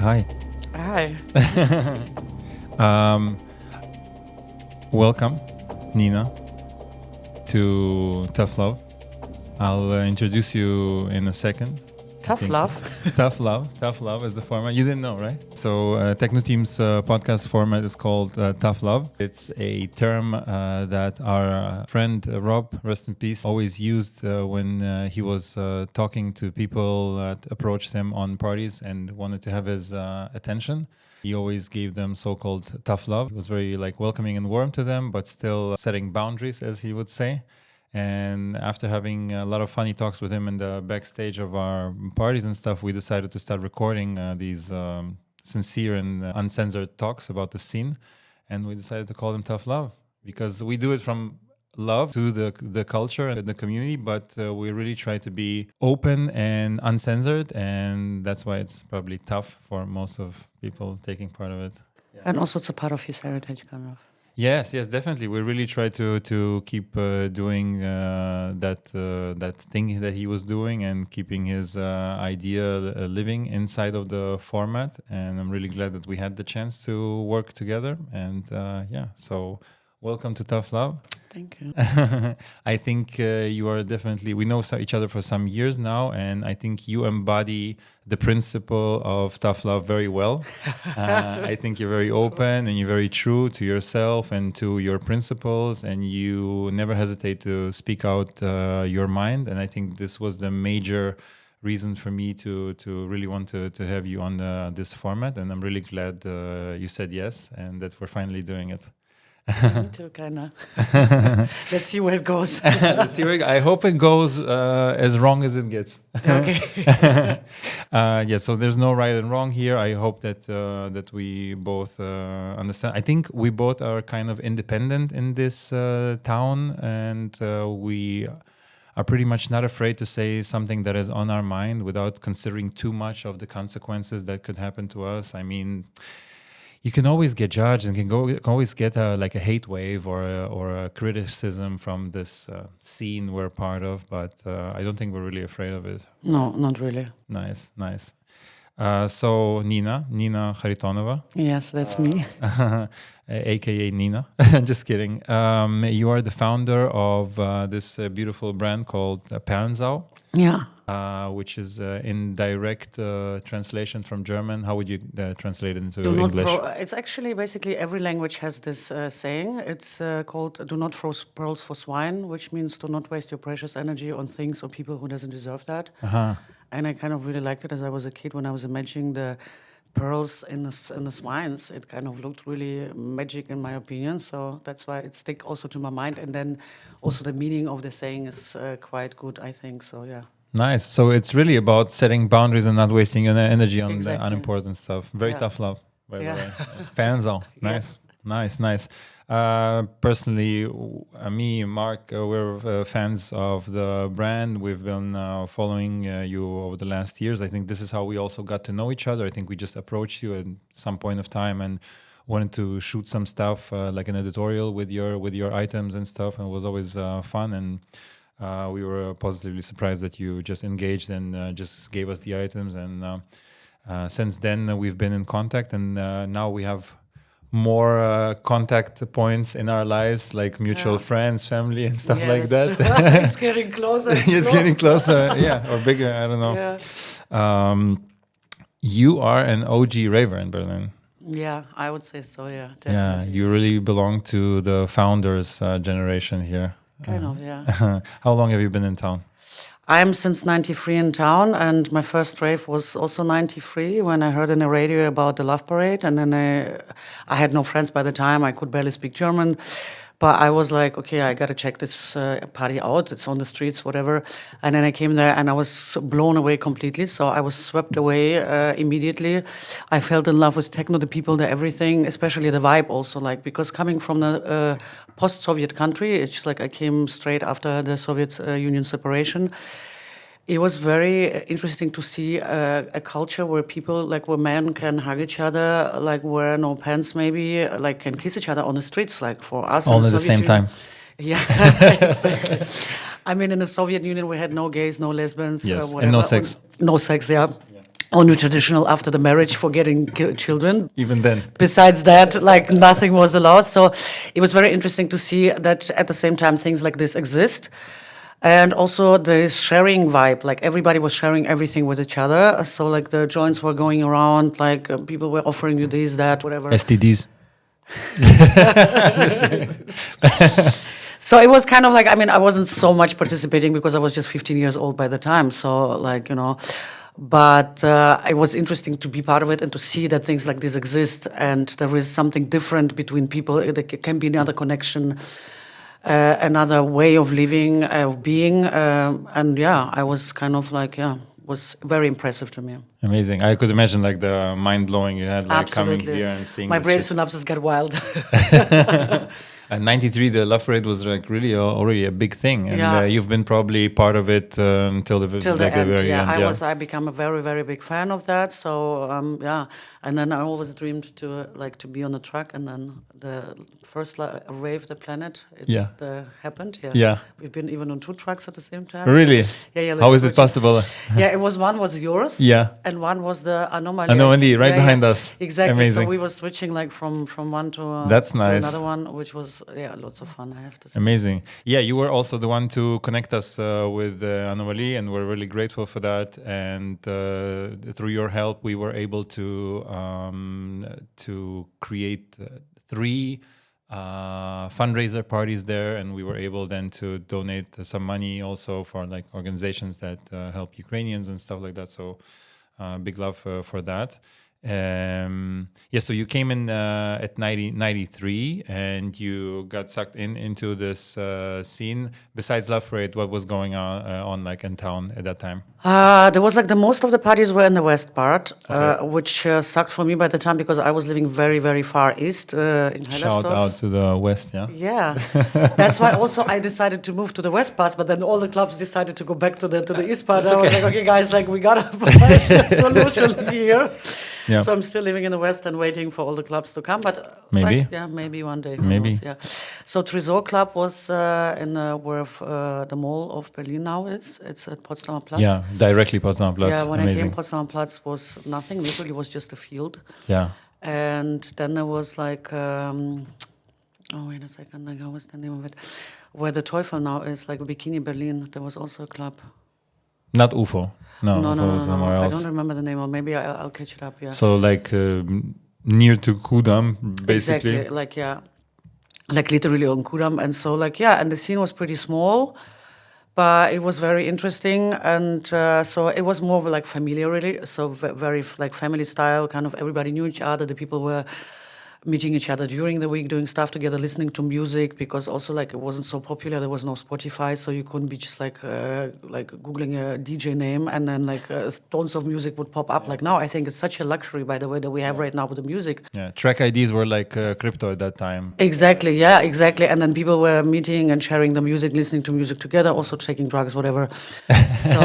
Hi. Hi. Welcome, Nina, to Tough Love. I'll introduce you in a second. Tough Love? Tough Love is the format. You didn't know, right? So Techno Team's podcast format is called Tough Love. It's a term that our friend Rob, rest in peace, always used when he was talking to people that approached him on parties and wanted to have his attention. He always gave them so-called tough love. He was very welcoming and warm to them, but still setting boundaries, as he would say. And after having a lot of funny talks with him in the backstage of our parties and stuff, we decided to start recording these sincere and uncensored talks about the scene. And we decided to call them Tough Love because we do it from love to the culture and the community, but we really try to be open and uncensored. And that's why it's probably tough for most of people taking part of it. Yeah. And also it's a part of his heritage, kind of. Yes, definitely. We really try to keep doing that thing that he was doing and keeping his idea living inside of the format. And I'm really glad that we had the chance to work together. And so welcome to Tough Love. Thank you. I think you are definitely, we know each other for some years now, and I think you embody the principle of tough love very well. I think you're very open and you're very true to yourself and to your principles, and you never hesitate to speak out your mind. And I think this was the major reason for me to really want to have you on this format. And I'm really glad you said yes and that we're finally doing it. Me too, kind of. Let's see where it goes. I hope it goes as wrong as it gets. Okay. So there's no right and wrong here. I hope that we both understand. I think we both are kind of independent in this town, and we are pretty much not afraid to say something that is on our mind without considering too much of the consequences that could happen to us. I mean, you can always get judged and can always get a hate wave or a criticism from this scene we're part of, but I don't think we're really afraid of it. No, not really. Nice. So Nina Kharitonova. Yes, that's me. AKA Nina. Just kidding. You are the founder of this beautiful brand called Panzo. Yeah. Which is in direct translation from German. How would you translate it into English? It's actually basically every language has this saying. It's called "Do not throw pearls for swine," which means do not waste your precious energy on things or people who doesn't deserve that. Uh-huh. And I kind of really liked it as I was a kid when I was imagining the pearls in the swines. It kind of looked really magic in my opinion. So that's why it stick also to my mind. And then also the meaning of the saying is quite good, I think. So yeah. Nice. So it's really about setting boundaries and not wasting your energy on the unimportant stuff. Very tough love, by the way. Panzo. Nice. Personally, me and Mark, we're fans of the brand. We've been following you over the last years. I think this is how we also got to know each other. I think we just approached you at some point of time and wanted to shoot some stuff, like an editorial with your items and stuff. And it was always fun. And we were positively surprised that you just engaged and just gave us the items. And since then, we've been in contact. And now we have more contact points in our lives, like mutual friends, family, and stuff like that. It's getting closer. Getting closer, or bigger. I don't know. Yeah. You are an OG raver in Berlin. Yeah, I would say so. Yeah, definitely. Yeah, you really belong to the founders' generation here. Kind of, yeah. How long have you been in town? I'm since 93 in town, and my first rave was also 93 when I heard in the radio about the Love Parade, and then I had no friends by the time. I could barely speak German, but I was like, okay, I gotta check this party out. It's on the streets, whatever. And then I came there and I was blown away completely. So I was swept away immediately. I fell in love with techno, the people, the everything, especially the vibe also, because coming from the post-Soviet country, it's just like I came straight after the Soviet Union separation. It was very interesting to see a culture where people, where men can hug each other, wear no pants maybe, can kiss each other on the streets, for us. All at the same time. Yeah, exactly. I mean, in the Soviet Union, we had no gays, no lesbians, yes, whatever. and no sex. No sex, yeah. only traditional after the marriage for getting children. Even then. Besides that, like nothing was allowed. So it was very interesting to see that at the same time things like this exist. And also the sharing vibe, like everybody was sharing everything with each other. So like the joints were going around, like people were offering you this, that, whatever. STDs. So it was kind of like, I mean, I wasn't so much participating because I was just 15 years old by the time. So like, you know, but it was interesting to be part of it and to see that things like this exist and there is something different between people. There can be another connection, another way of living, of being. And yeah, I was kind of like, was very impressive to me. Amazing. I could imagine like the mind blowing you had like Absolutely. coming here and seeing my brain shit. synapses got wild. And 93, the Love Parade was like really already a big thing, and you've been probably part of it until the Till like the end, very end. I became a very, very big fan of that. So and then I always dreamed to be on a truck. And then the first Rave, the Planet, happened. Yeah. We've been even on 2 trucks at the same time. Really? So, yeah. How is it possible? Yeah, one was yours. Yeah. And one was the Anomaly. Anomaly, right behind us. Exactly. Amazing. So we were switching like from one to That's to nice. another one, which was lots of fun. I have to say. Amazing. Yeah, you were also the one to connect us with Anomaly, and we're really grateful for that. And through your help, we were able to create 3 fundraiser parties there, and we were able then to donate some money also for like organizations that help Ukrainians and stuff like that. So big love for that. So you came in at 93 and you got sucked into this scene. Besides Love Parade, what was going on like in town at that time? There was like most of the parties were in the west part, which sucked for me by the time because I was living very, very far east in Hellersdorf. Shout out to the west, yeah? Yeah. That's why also I decided to move to the west parts, but then all the clubs decided to go back to the east part. I was like, okay, guys, like we gotta find a solution here. Yeah. So I'm still living in the West and waiting for all the clubs to come, but maybe, maybe one day. Maybe. Knows, So Tresor Club was in where the mall of Berlin now is. It's at Potsdamer Platz. Yeah, directly Potsdamer Platz. Yeah, when Amazing. I came, Potsdamer Platz was nothing. Literally, was just a field. Yeah. And then there was like, wait a second, like, how was the name of it? Where the Teufel now is, like Bikini Berlin. There was also a club. Not UFO. No, no, was somewhere else. I don't remember the name, or maybe I'll catch it up. Yeah. So like near to Kudam, basically. Exactly, like literally on Kudam, and so and the scene was pretty small, but it was very interesting, and so it was more like familiar, really. So very like family style, kind of everybody knew each other. The people were meeting each other during the week, doing stuff together, listening to music, because also like it wasn't so popular. There was no Spotify, so you couldn't be just like googling a DJ name and then like tons of music would pop up. Like now, I think it's such a luxury, by the way, that we have right now with the music. Yeah, track IDs were like crypto at that time. Exactly, yeah, exactly. And then people were meeting and sharing the music, listening to music together, also taking drugs, whatever. So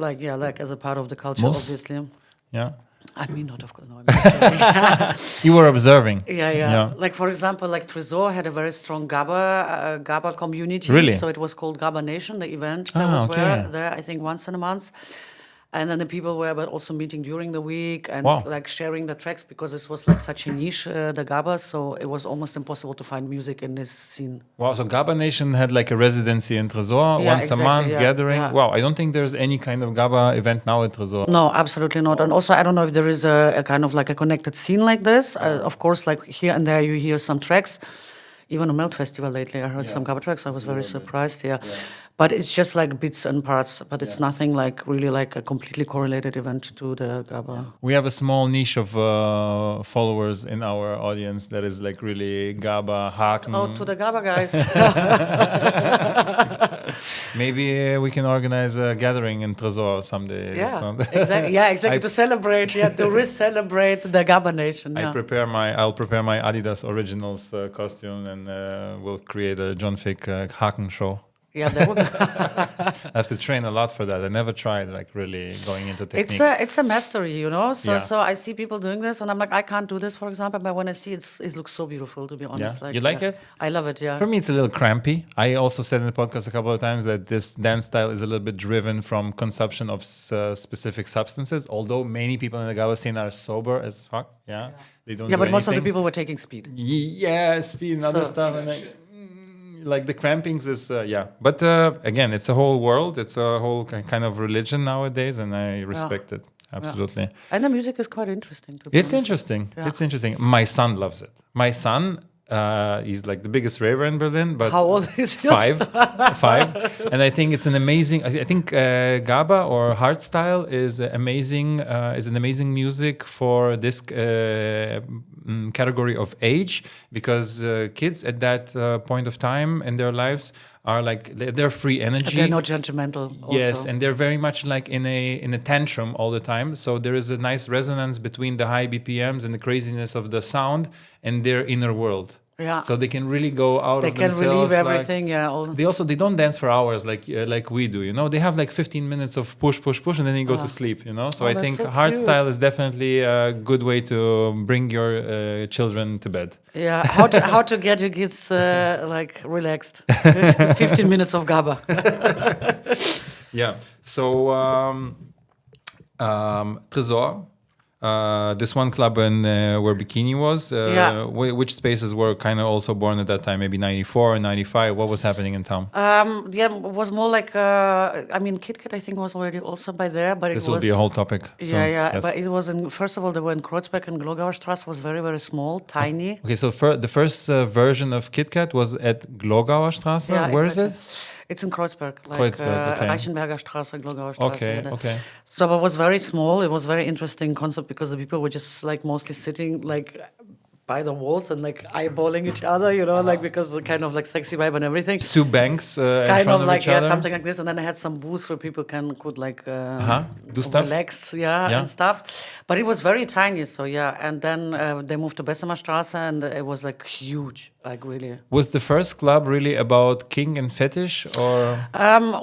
like as a part of the culture, obviously. Yeah. I mean, not of course. No, I'm you were observing. Yeah. Like for example, like Tresor had a very strong GABA community. Really? So it was called GABA Nation, the event that was there, I think, once in a month. And then the people were but also meeting during the week and like sharing the tracks, because this was like such a niche, the GABA, so it was almost impossible to find music in this scene. Wow, so GABA Nation had like a residency in Tresor once a month gathering. Yeah. Wow, I don't think there's any kind of GABA event now at Tresor. No, absolutely not. And also I don't know if there is a kind of like a connected scene like this. Of course, like here and there you hear some tracks. Even on Melt Festival lately, I heard some GABA tracks. I was very surprised. Yeah. But it's just like bits and parts. But it's nothing like really like a completely correlated event to the GABA. We have a small niche of followers in our audience that is like really GABA hack. Oh, to the GABA guys. Maybe we can organize a gathering in Tresor someday. Yeah, exactly. Yeah, exactly. To celebrate, to re-celebrate the GABA Nation. Yeah. I'll prepare my Adidas Originals costume, and we'll create a John Fick Haken show. Yeah, that would. I have to train a lot for that. I never tried like really going into technique. It's a mastery, you know. So Yeah. so I see people doing this, and I'm like, I can't do this, for example. But when I see it looks so beautiful, to be honest. Yeah. You like it? I love it. Yeah. For me, it's a little crampy. I also said in the podcast a couple of times that this dance style is a little bit driven from consumption of specific substances. Although many people in the Gaba scene are sober as fuck. Yeah, they don't. Yeah, do but most of the anything. people were taking speed. Yeah, speed and other So- stuff. And like the crampings is, yeah. But again, it's a whole world. It's a whole kind of religion nowadays, and I respect it. Absolutely. And the music is quite interesting. To be It's honest. interesting. Yeah. It's interesting. My son loves it. My son, he's like the biggest raver in Berlin. But How old is he? 5. And I think it's an amazing. I think Gaba or hardstyle is amazing. Is an amazing music for this category of age, because kids at that point of time in their lives are like they're free energy. They're not judgmental. Yes, also. and they're very much like in a tantrum all the time. So there is a nice resonance between the high BPMs and the craziness of the sound and their inner world. Yeah. So they can really go out They of can themselves. relieve like- everything. Yeah. they don't dance for hours like we do. You know, they have like 15 minutes of push, and then they go to sleep. You know, so Oh, I that's think so hardstyle is definitely a good way to bring your children to bed. Yeah. How to get your kids like relaxed? 15 minutes of GABA. Yeah. So Tresor. This one club in where Bikini was, Yeah. which spaces were kind of also born at that time, maybe 94 and 95. What was happening in town? Yeah, it was more like I mean, KitKat I think was already also by there, but This it will was be a whole topic. soon. yeah. Yes. But it was in first of all they were in Kreuzberg and Glogauer Straße was very very small, tiny. Okay, so the first version of KitKat was at Glogauer Straße. Yeah, Where exactly. is it? It's in Kreuzberg, like Kreuzberg, okay. Reichenberger Straße, Glogauer Straße. Okay, yeah. okay. So it was very small. It was very interesting concept because the people were just like mostly sitting like by the walls and like eyeballing each other, you know, like because the kind of like sexy vibe and everything. Two banks in Kind front of of like each other. something like this, and then I had some booths where people could like Do stuff? relax, Yeah. and stuff. But it was very tiny, so yeah. And then they moved to Bessa Mashasa, and it was like huge, like really. Was the first club really about king and fetish, or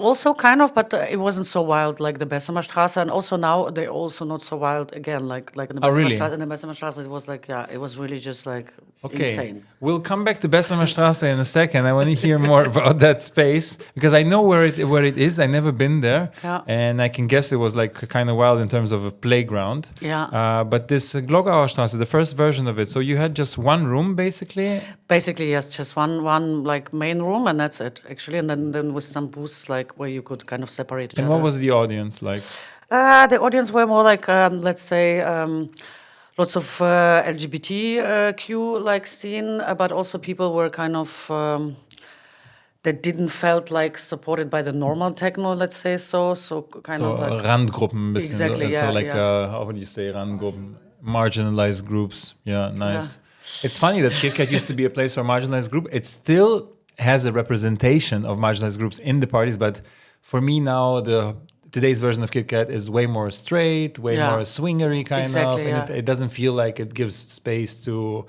Also kind of, but it wasn't so wild like the Bessa Straße, and also now they're also not so wild again, like in the Oh, Bessa really? Straße. In the Bessa Straße, it was like it was really just like okay? insane. We'll come back to Bessa Mashasa in a second. I want to hear more about that space because I know where it is. I never been there, Yeah. and I can guess it was like kind of wild in terms of a playground. Yeah. But this Glogauer Straße, the first version of it, so you had just one room basically. Basically, yes, just one like main room, and that's it actually. And then with some booths like where you could kind of separate each And other. what was the audience like? The audience were more like, let's say, lots of LGBTQ like scene, but also people were kind of that didn't felt like supported by the normal techno, let's say so. So kind So of like Randgruppen, ein bisschen. Exactly, so yeah, like yeah. how would you say Randgruppen? Marginalized groups. Yeah, nice. It's funny that KitKat used to be a place for marginalized group. It still has a representation of marginalized groups in the parties, but for me now today's version of KitKat is way more straight, way Yeah. more swingery kind Exactly, of, and yeah. it doesn't feel like it gives space to.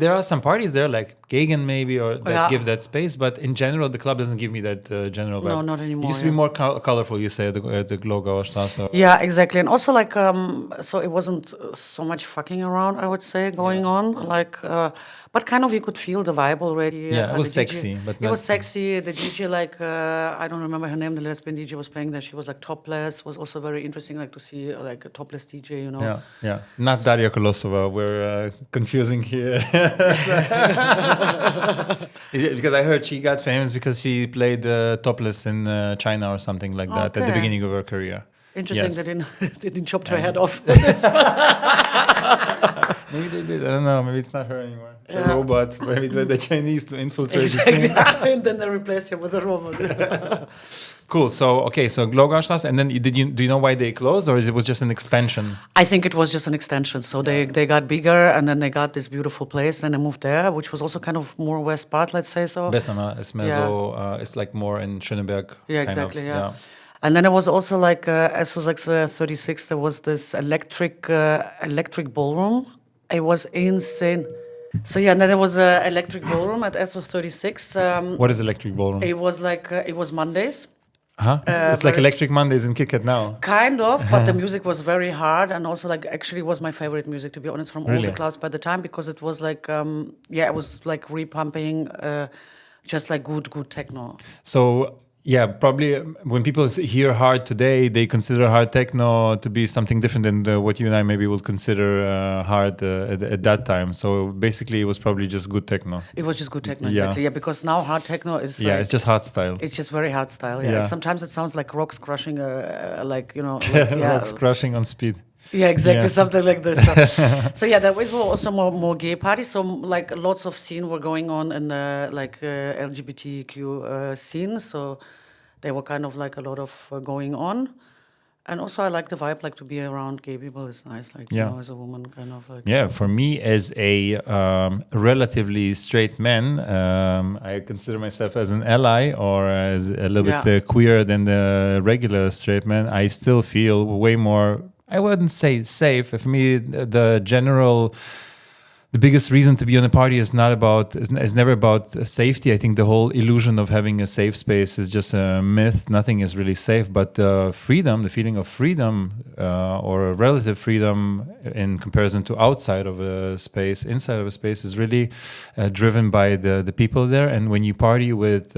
There are some parties there, like Gegen maybe, or that Yeah. give that space, but in general, the club doesn't give me that general vibe. No, not anymore, It used to be yeah. more colorful, you say, at the Glogauer Straße. Yeah, exactly. And also like so it wasn't so much fucking around, I would say, going on. Like but kind of you could feel the vibe already. Yeah, it was the DJ sexy, but it not- was sexy. The DJ like I don't remember her name, the lesbian DJ was playing there. She was like topless, was also very interesting like to see like a topless DJ, you know. Yeah, yeah. Not Daria Kolosova. We're confusing here. Is it because I heard she got famous because she played topless in China or something like that at the Okay. beginning of her career. Interesting Yes. they didn't chop her head off. Maybe they did. I don't know. Maybe it's not her anymore. It's a robot. Maybe the Chinese to infiltrate Exactly. the scene. And then they replaced her with a robot. Cool. So okay. So Glogaustrasse, and then do you know why they closed, or it was just an expansion? I think it was just an extension. So they got bigger, and then they got this beautiful place, and they moved there, which was also kind of more west part, let's say so. Bessana is mezzo. It's like more in Schöneberg. Yeah, kind exactly. of, Yeah. And then there was also like as was like 36, there was this electric ballroom. It was insane. So yeah, and then there was a electric ballroom at SO36. What is Electric Ballroom? It was like it was Mondays. It's like Electric Mondays in KitKat now. Kind of, but the music was very hard, and also like actually was my favorite music, to be honest, from all Really? the clubs by the time, because it was like it was like repumping, just like good techno. So yeah, probably when people hear hard today, they consider hard techno to be something different than what you and I maybe would consider hard at that time. So basically, it was probably just good techno. It was just good techno, Yeah. exactly. Yeah, because now hard techno is It's just hard style. it's just very hard style. Yeah, Yeah. sometimes it sounds like rocks crushing, like you know, like, Rocks crushing on speed. Yeah, exactly, Yes. something like this. So yeah, there was also more gay parties. So like lots of scene were going on in the LGBTQ scene. So there were kind of like a lot of going on. And also I like the vibe, like to be around gay people is nice. Like, Yeah. you know, as a woman, kind of like. Yeah, for me as a relatively straight man, I consider myself as an ally or as a little bit queer than the regular straight man. I still feel way more, I wouldn't say safe. For me, the biggest reason to be on a party is never about safety. I think the whole illusion of having a safe space is just a myth. Nothing is really safe, but freedom, the feeling of freedom or relative freedom in comparison to outside of a space, inside of a space, is really driven by the people there. And when you party with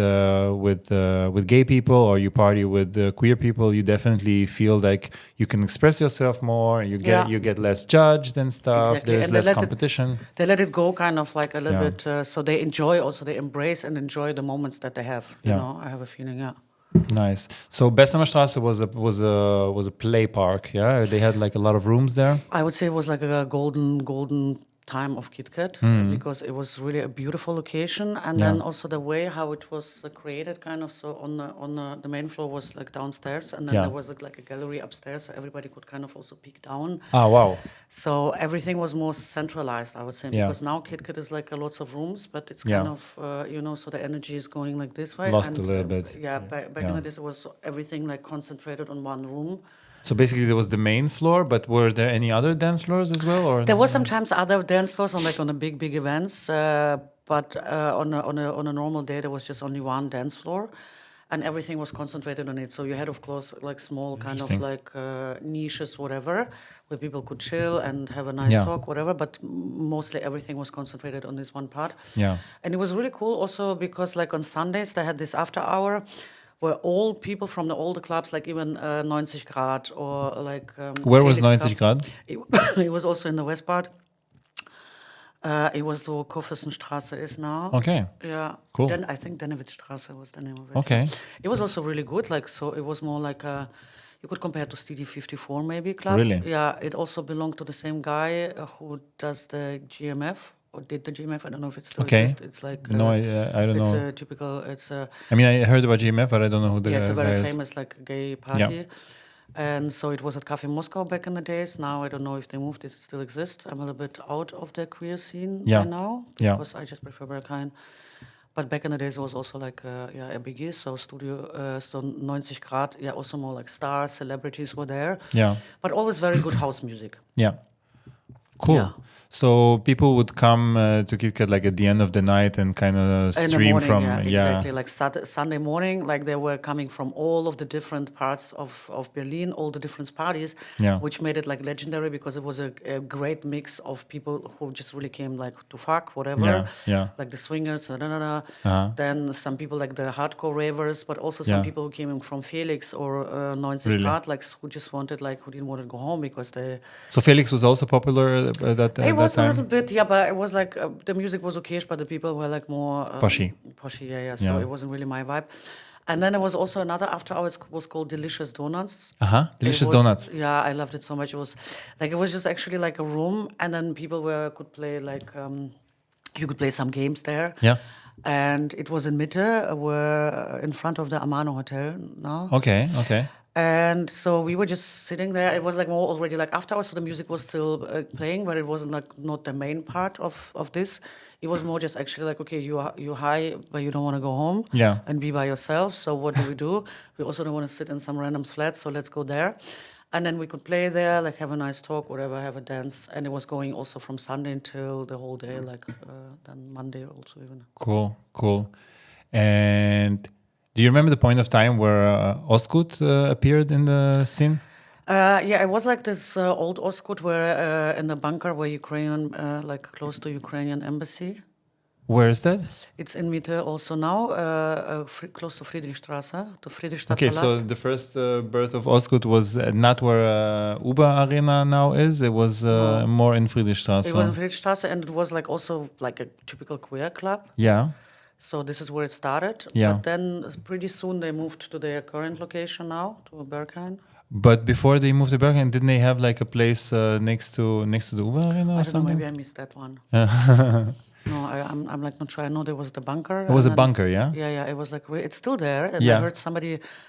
gay people or you party with queer people, you definitely feel like you can express yourself more. You get less judged and stuff. Exactly. There's And less competition. They let it go kind of like a little bit, so they embrace and enjoy the moments that they have. You know, I have a feeling, Nice. So Bessa Mashasa was a play park. Yeah, they had like a lot of rooms there. I would say it was like a golden time of KitKat because it was really a beautiful location, and then also the way how it was created, kind of. So on the main floor was like downstairs, and then there was like a gallery upstairs, so everybody could kind of also peek down. Ah, wow. So everything was more centralized, I would say, because now KitKat is like lots of rooms, but it's kind of so the energy is going like this way. Lost a little bit. Back in the days it was everything like concentrated on one room. So basically, there was the main floor, but were there any other dance floors as well? Or there was sometimes other dance floors on the big events, but on a normal day there was just only one dance floor, and everything was concentrated on it. So you had, of course, like small kind of like niches, whatever, where people could chill and have a nice talk, whatever. But mostly everything was concentrated on this one part. Yeah, and it was really cool also because like on Sundays they had this after hour, where all people from all the clubs, like even 90 Grad or like... where was 90 Grad? It was also in the west part. It was the Kurfürstenstraße is now. Okay. Yeah. Cool. Then I think Dennewitzstraße was the name of it. Okay. It was also really good. Like, so it was more like you could compare it to Std 54 maybe club. Really? Yeah. It also belonged to the same guy who does the GMF. Or did the GMF? I don't know if it still exists. It's like no, I don't know. It's a typical. I mean, I heard about GMF, but I don't know who the guy is. It's a very famous like gay party, and so it was at Café Moscow back in the days. Now I don't know if they moved. Does it still exist? I'm a little bit out of the queer scene by now because I just prefer Berghain. But back in the days it was also like a biggie. So so 90 Grad. Yeah, also more like stars, celebrities were there. Yeah, but always very good house music. Yeah. Cool. Yeah. So people would come to KitKat like at the end of the night and kind of stream from exactly like Sunday morning, like they were coming from all of the different parts of Berlin, all the different parties, which made it like legendary because it was a great mix of people who just really came like to fuck whatever, like the swingers, then some people like the hardcore ravers, but also some people who came in from Felix or 90 Grad, like who just wanted who didn't want to go home because they. So Felix was also popular at that time. It was a little bit, but it was like the music was okay, but the people were like more poshy. So it wasn't really my vibe. And then there was also another after hours was called Delicious Donuts. Delicious Donuts. Yeah, I loved it so much. It was just actually like a room, and then people could play like you could play some games there. Yeah. And it was in Mitte, we're in front of the Amano Hotel now. Okay. And so we were just sitting there. It was like more already like after hours, so the music was still playing, but it wasn't like not the main part of this. It was more just actually like, okay, you high, but you don't want to go home and be by yourself. So what do? We also don't want to sit in some random flat, so let's go there. And then we could play there, like have a nice talk, whatever, have a dance. And it was going also from Sunday until the whole day, like then Monday also even. Cool. And do you remember the point of time where Ostgut appeared in the scene? Yeah, it was like this old Ostgut where in the bunker where Ukrainian, like close to Ukrainian embassy. Where is that? It's in Mitte also now, close to Friedrichstraße, to Friedrichstadt Okay, so the first birth of Ostgut was not where Uber Arena now is. It was more in Friedrichstraße. It was in Friedrichstraße, and it was like also like a typical queer club. Yeah. So this is where it started. Yeah. But then pretty soon they moved to their current location now, to Berghain. But before they moved to Berghain, didn't they have like a place next to the Uber Arena or I don't know, something? maybe I missed that one. No, I'm like not sure. I know there was the bunker. It was a bunker, yeah? Yeah. It was like it's still there. And Yeah. I heard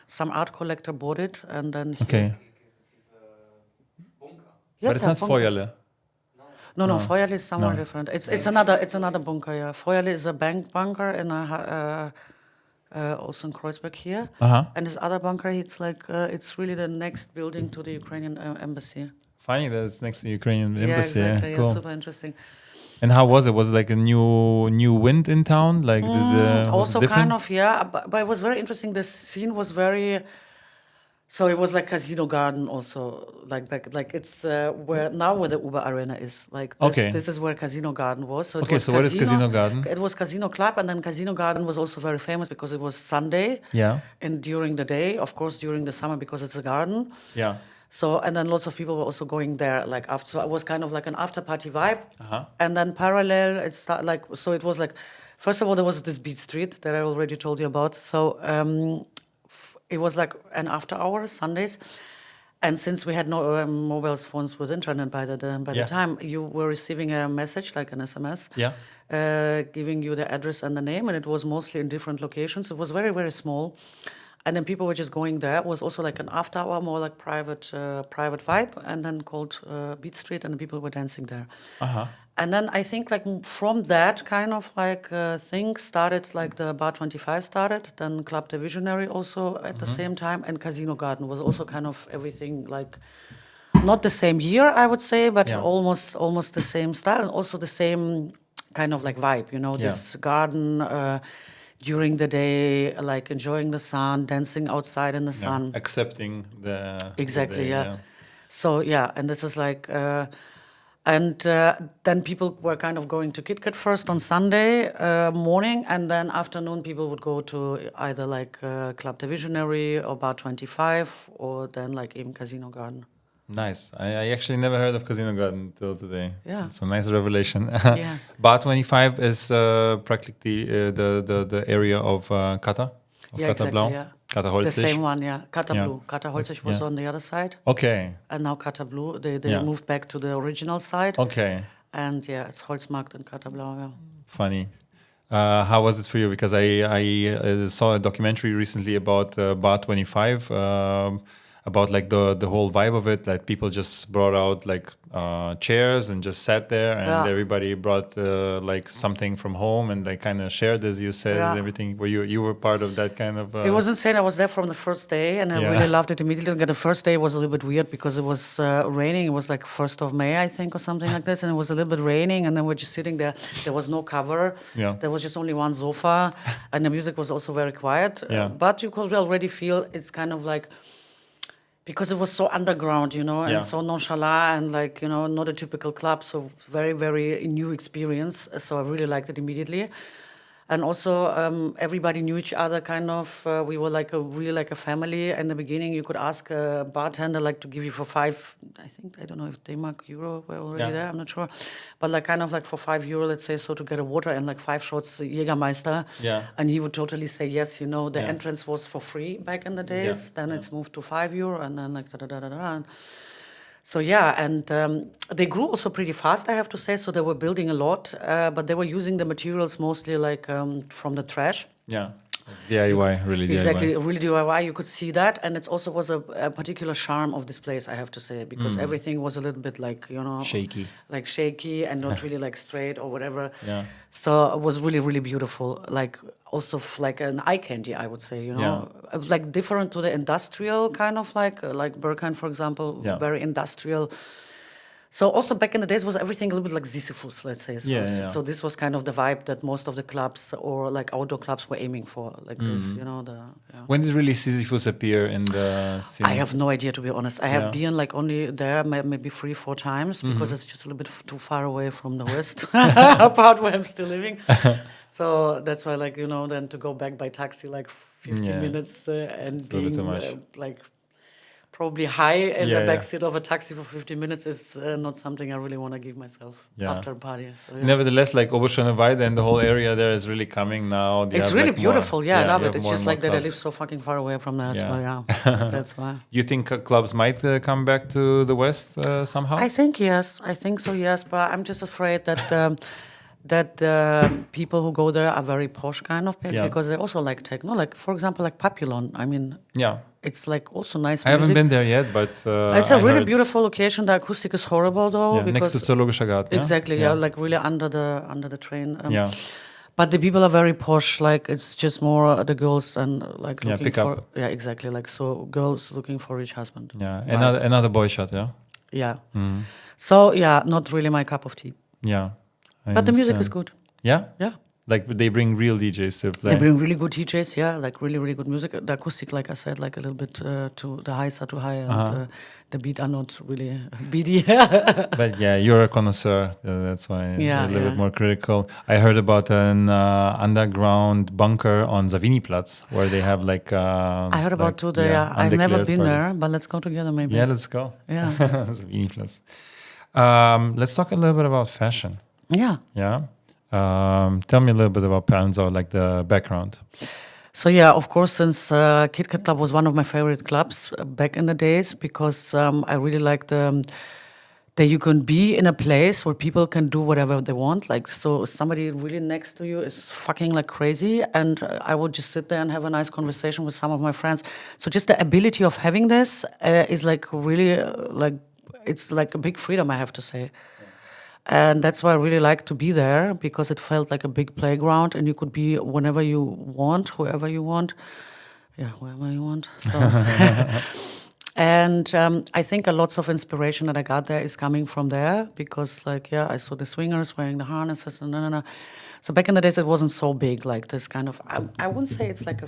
some art collector bought it, and then Okay. Yeah, But it's not bunker. Feuerle. No, Feuerle is somewhere No. different. It's another bunker. Yeah, Feuerle is a bank bunker in also in Kreuzberg here. Uh-huh. And this other bunker, it's like it's really the next building to the Ukrainian embassy. Funny that it's next to the Ukrainian Yeah, embassy. exactly. Yeah, Cool. super interesting. And how was it? Was it like a new wind in town? Like was Also it different? kind of, yeah, but it was very interesting. The scene was very. So it was like Casino Garden also, like back, like it's where the Uber Arena is. Like this, Okay. this is where Casino Garden was. So it Okay, was so what is Casino Garden? It was Casino Club, and then Casino Garden was also very famous because it was Sunday. Yeah. And during the day, of course, during the summer because it's a garden. Yeah. So, and then lots of people were also going there, like after. So it was kind of like an after party vibe. Uh-huh. And then parallel, it started like, so it was like, first of all, there was this Beat Street that I already told you about. So it was like an after hours, Sundays. And since we had no mobile phones with internet by the time, you were receiving a message, like an SMS, giving you the address and the name. And it was mostly in different locations. It was very, very small. And then people were just going there. It was also like an after hour, more like private vibe, and then called Beat Street, and the people were dancing there. Uh-huh. And then I think like from that kind of like thing started, like the Bar 25 started, then Club the Visionary also at the same time, and Casino Garden was also kind of everything like not the same year, I would say, but almost the same style, and also the same kind of like vibe, you know, this garden. During the day, like enjoying the sun, dancing outside in the sun. Accepting the... Exactly, the day, yeah. So, yeah, and this is like... then people were kind of going to KitKat first on Sunday morning, and then afternoon people would go to either like Club the Visionary or Bar 25, or then like even Casino Garden. Nice. I actually never heard of Casino Garden till today. Yeah. It's a nice revelation. Yeah. Bar 25 is practically the area of Kata? Of Yeah, Kata exactly, Blau? yeah. Kata The Holzig? same one, yeah. Kata Yeah. Blue. Kata Holzig was on the other side. Okay. And now Kata Blue. They moved back to the original side. Okay. And yeah, it's Holzmarkt and Kata Blau, yeah. Funny. How was it for you? Because I saw a documentary recently about Bar 25, about like the whole vibe of it. Like people just brought out like chairs and just sat there, and everybody brought like something from home, and they kind of shared, as you said, and everything. Were you were part of that kind of? It was insane. I was there from the first day, and I really loved it immediately. The first day was a little bit weird because it was raining. It was like 1st of May, I think, or something like this, and it was a little bit raining. And then we're just sitting there. There was no cover. Yeah. There was just only one sofa, and the music was also very quiet. Yeah. But you could already feel it's kind of like. Because it was so underground, you know, and so nonchalant, and like, you know, not a typical club, so very, very new experience. So I really liked it immediately. And also, everybody knew each other, kind of. We were like really like a family. In the beginning, you could ask a bartender like to give you for I don't know if D-Mark, euro were already there, I'm not sure. But like kind of like for €5, let's say, so to get a water and like 5 shots Jägermeister. Yeah. And he would totally say yes, you know, the entrance was for free back in the days. Then it's moved to €5, and then like da-da-da-da-da. So yeah, and they grew also pretty fast, I have to say. So they were building a lot, but they were using the materials mostly like from the trash. Yeah. DIY, really DIY. Exactly, really DIY. You could see that, and it also was a particular charm of this place, I have to say, because everything was a little bit like, shaky and not really like straight or whatever. Yeah. So it was really, really beautiful. Like also like an eye candy, I would say. Like different to the industrial kind of like Berghain, for example, very industrial. So also back in the days was everything a little bit like Sisyphus, let's say. So this was kind of the vibe that most of the clubs or like outdoor clubs were aiming for, like this, When did really Sisyphus appear in the scene? I have no idea, to be honest. I have been like only there maybe 3-4 times because it's just a little bit too far away from the west part where I'm still living. So that's why, like, then to go back by taxi like 15 minutes and it's being like probably high in the backseat of a taxi for 15 minutes is not something I really want to give myself after a party. So, Nevertheless, like Oberschöne Weide and the whole area there is really coming now. It's really beautiful. I love it. It's just like that I live so fucking far away from there. So that's why. You think clubs might come back to the West somehow? I think yes. I think so, yes. But I'm just afraid that people who go there are very posh kind of people because they also like techno. Like, for example, like Papillon. I mean, it's like also nice music. I haven't been there yet, but it's a really beautiful location. The acoustic is horrible though. Next to Zoologischer Garten. Exactly, like really under the train. But the people are very posh. Like it's just more the girls and like looking for exactly. Like so girls looking for rich husband. Yeah, another boy shot. Yeah. So not really my cup of tea. Yeah. But the music is good. Yeah? Yeah. Like they bring real DJs to play. They bring really good DJs, like really, really good music. The acoustic, like I said, like a little bit the highs are too high and the beat are not really beady. But you're a connoisseur, that's why you're a little bit more critical. I heard about an underground bunker on Savini-Platz where they have like... I heard about too, I've never been there, but let's go together maybe. Yeah, let's go. Yeah. Savini-Platz. Let's talk a little bit about fashion. Yeah. Yeah. Tell me a little bit about Panzo, like the background. So of course, since KitKat Club was one of my favorite clubs back in the days, because I really liked that you can be in a place where people can do whatever they want. Like, so somebody really next to you is fucking like crazy, and I would just sit there and have a nice conversation with some of my friends. So just the ability of having this is like really it's like a big freedom, I have to say. And that's why I really like to be there, because it felt like a big playground and you could be whenever you want, whoever you want. Yeah, wherever you want. So. And I think a lots of inspiration that I got there is coming from there, because I saw the swingers wearing the harnesses and So back in the days it wasn't so big, like this kind of, I wouldn't say it's like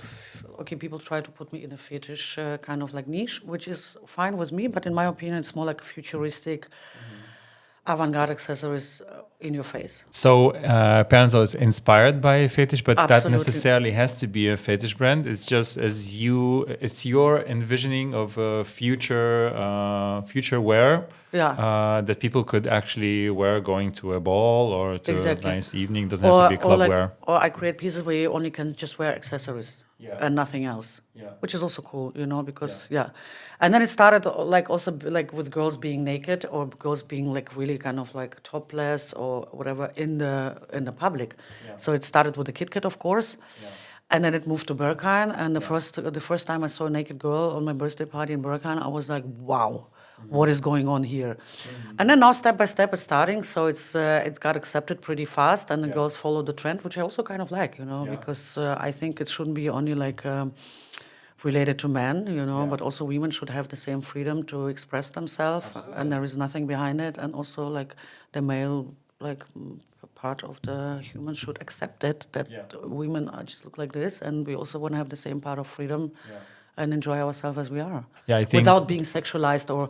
people try to put me in a fetish kind of like niche, which is fine with me, but in my opinion it's more like futuristic, avant-garde accessories in your face. So Panzo is inspired by fetish, but Absolutely. That necessarily has to be a fetish brand. It's just it's your envisioning of a future wear that people could actually wear going to a ball or to a nice evening. Doesn't have to be club wear. Or I create pieces where you only can just wear accessories. And nothing else, which is also cool, because and then it started like also like with girls being naked or girls being like really kind of like topless or whatever in the public. So it started with the KitKat, of course, and then it moved to Berghain. And the first time I saw a naked girl on my birthday party in Berghain, I was like, wow. What is going on here? And then now step by step it's starting, so it's got accepted pretty fast, and the girls follow the trend, which I also kind of like, because I think it shouldn't be only like related to men, but also women should have the same freedom to express themselves. Absolutely. And there is nothing behind it, and also like the male part of the human should accept it, that women just look like this, and we also want to have the same part of freedom. And enjoy ourselves as we are. Yeah, I think without being sexualized or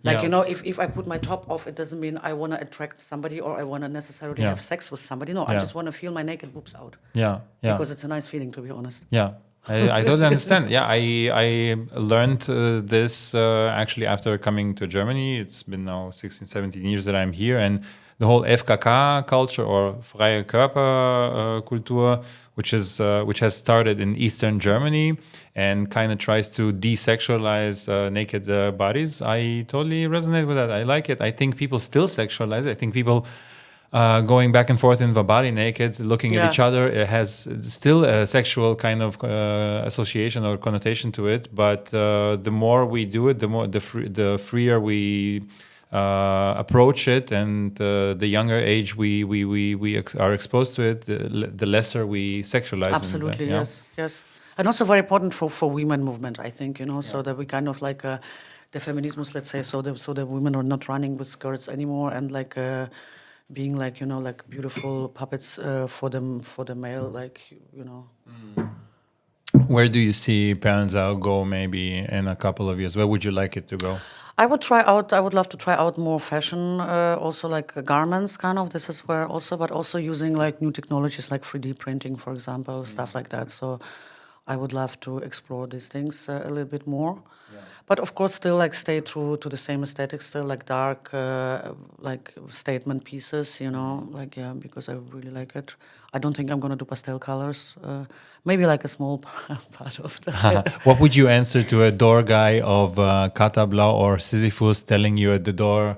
if I put my top off, it doesn't mean I want to attract somebody or I want to necessarily have sex with somebody. No, I just want to feel my naked boobs out. Yeah. Because it's a nice feeling, to be honest. Yeah. I totally understand. Yeah, I learned this actually after coming to Germany. It's been now 16, 17 years that I'm here, and the whole FKK culture or freie Körper Kultur, which has started in Eastern Germany and kind of tries to desexualize naked bodies. I totally resonate with that. I like it. I think people still sexualize it. I think people going back and forth in the body naked, looking at each other. It has still a sexual kind of association or connotation to it. But the more we do it, the more the freer we approach it, and the younger age we are exposed to it, the lesser we sexualize it. Absolutely, yes. And also very important for women movement, I think, so that we kind of like the feminismus, let's say, so the women are not running with skirts anymore and like being like, like beautiful puppets for the male, like, Where do you see Panzo go maybe in a couple of years? Where would you like it to go? I would love to try out more fashion, also like garments, kind of. This is where also, but also using like new technologies like 3D printing, for example, stuff like that. So I would love to explore these things a little bit more. Yeah. But of course, still like stay true to the same aesthetic, still like dark, like statement pieces, like, because I really like it. I don't think I'm going to do pastel colors. Maybe like a small part of that. What would you answer to a door guy of Katabla or Sisyphus telling you at the door,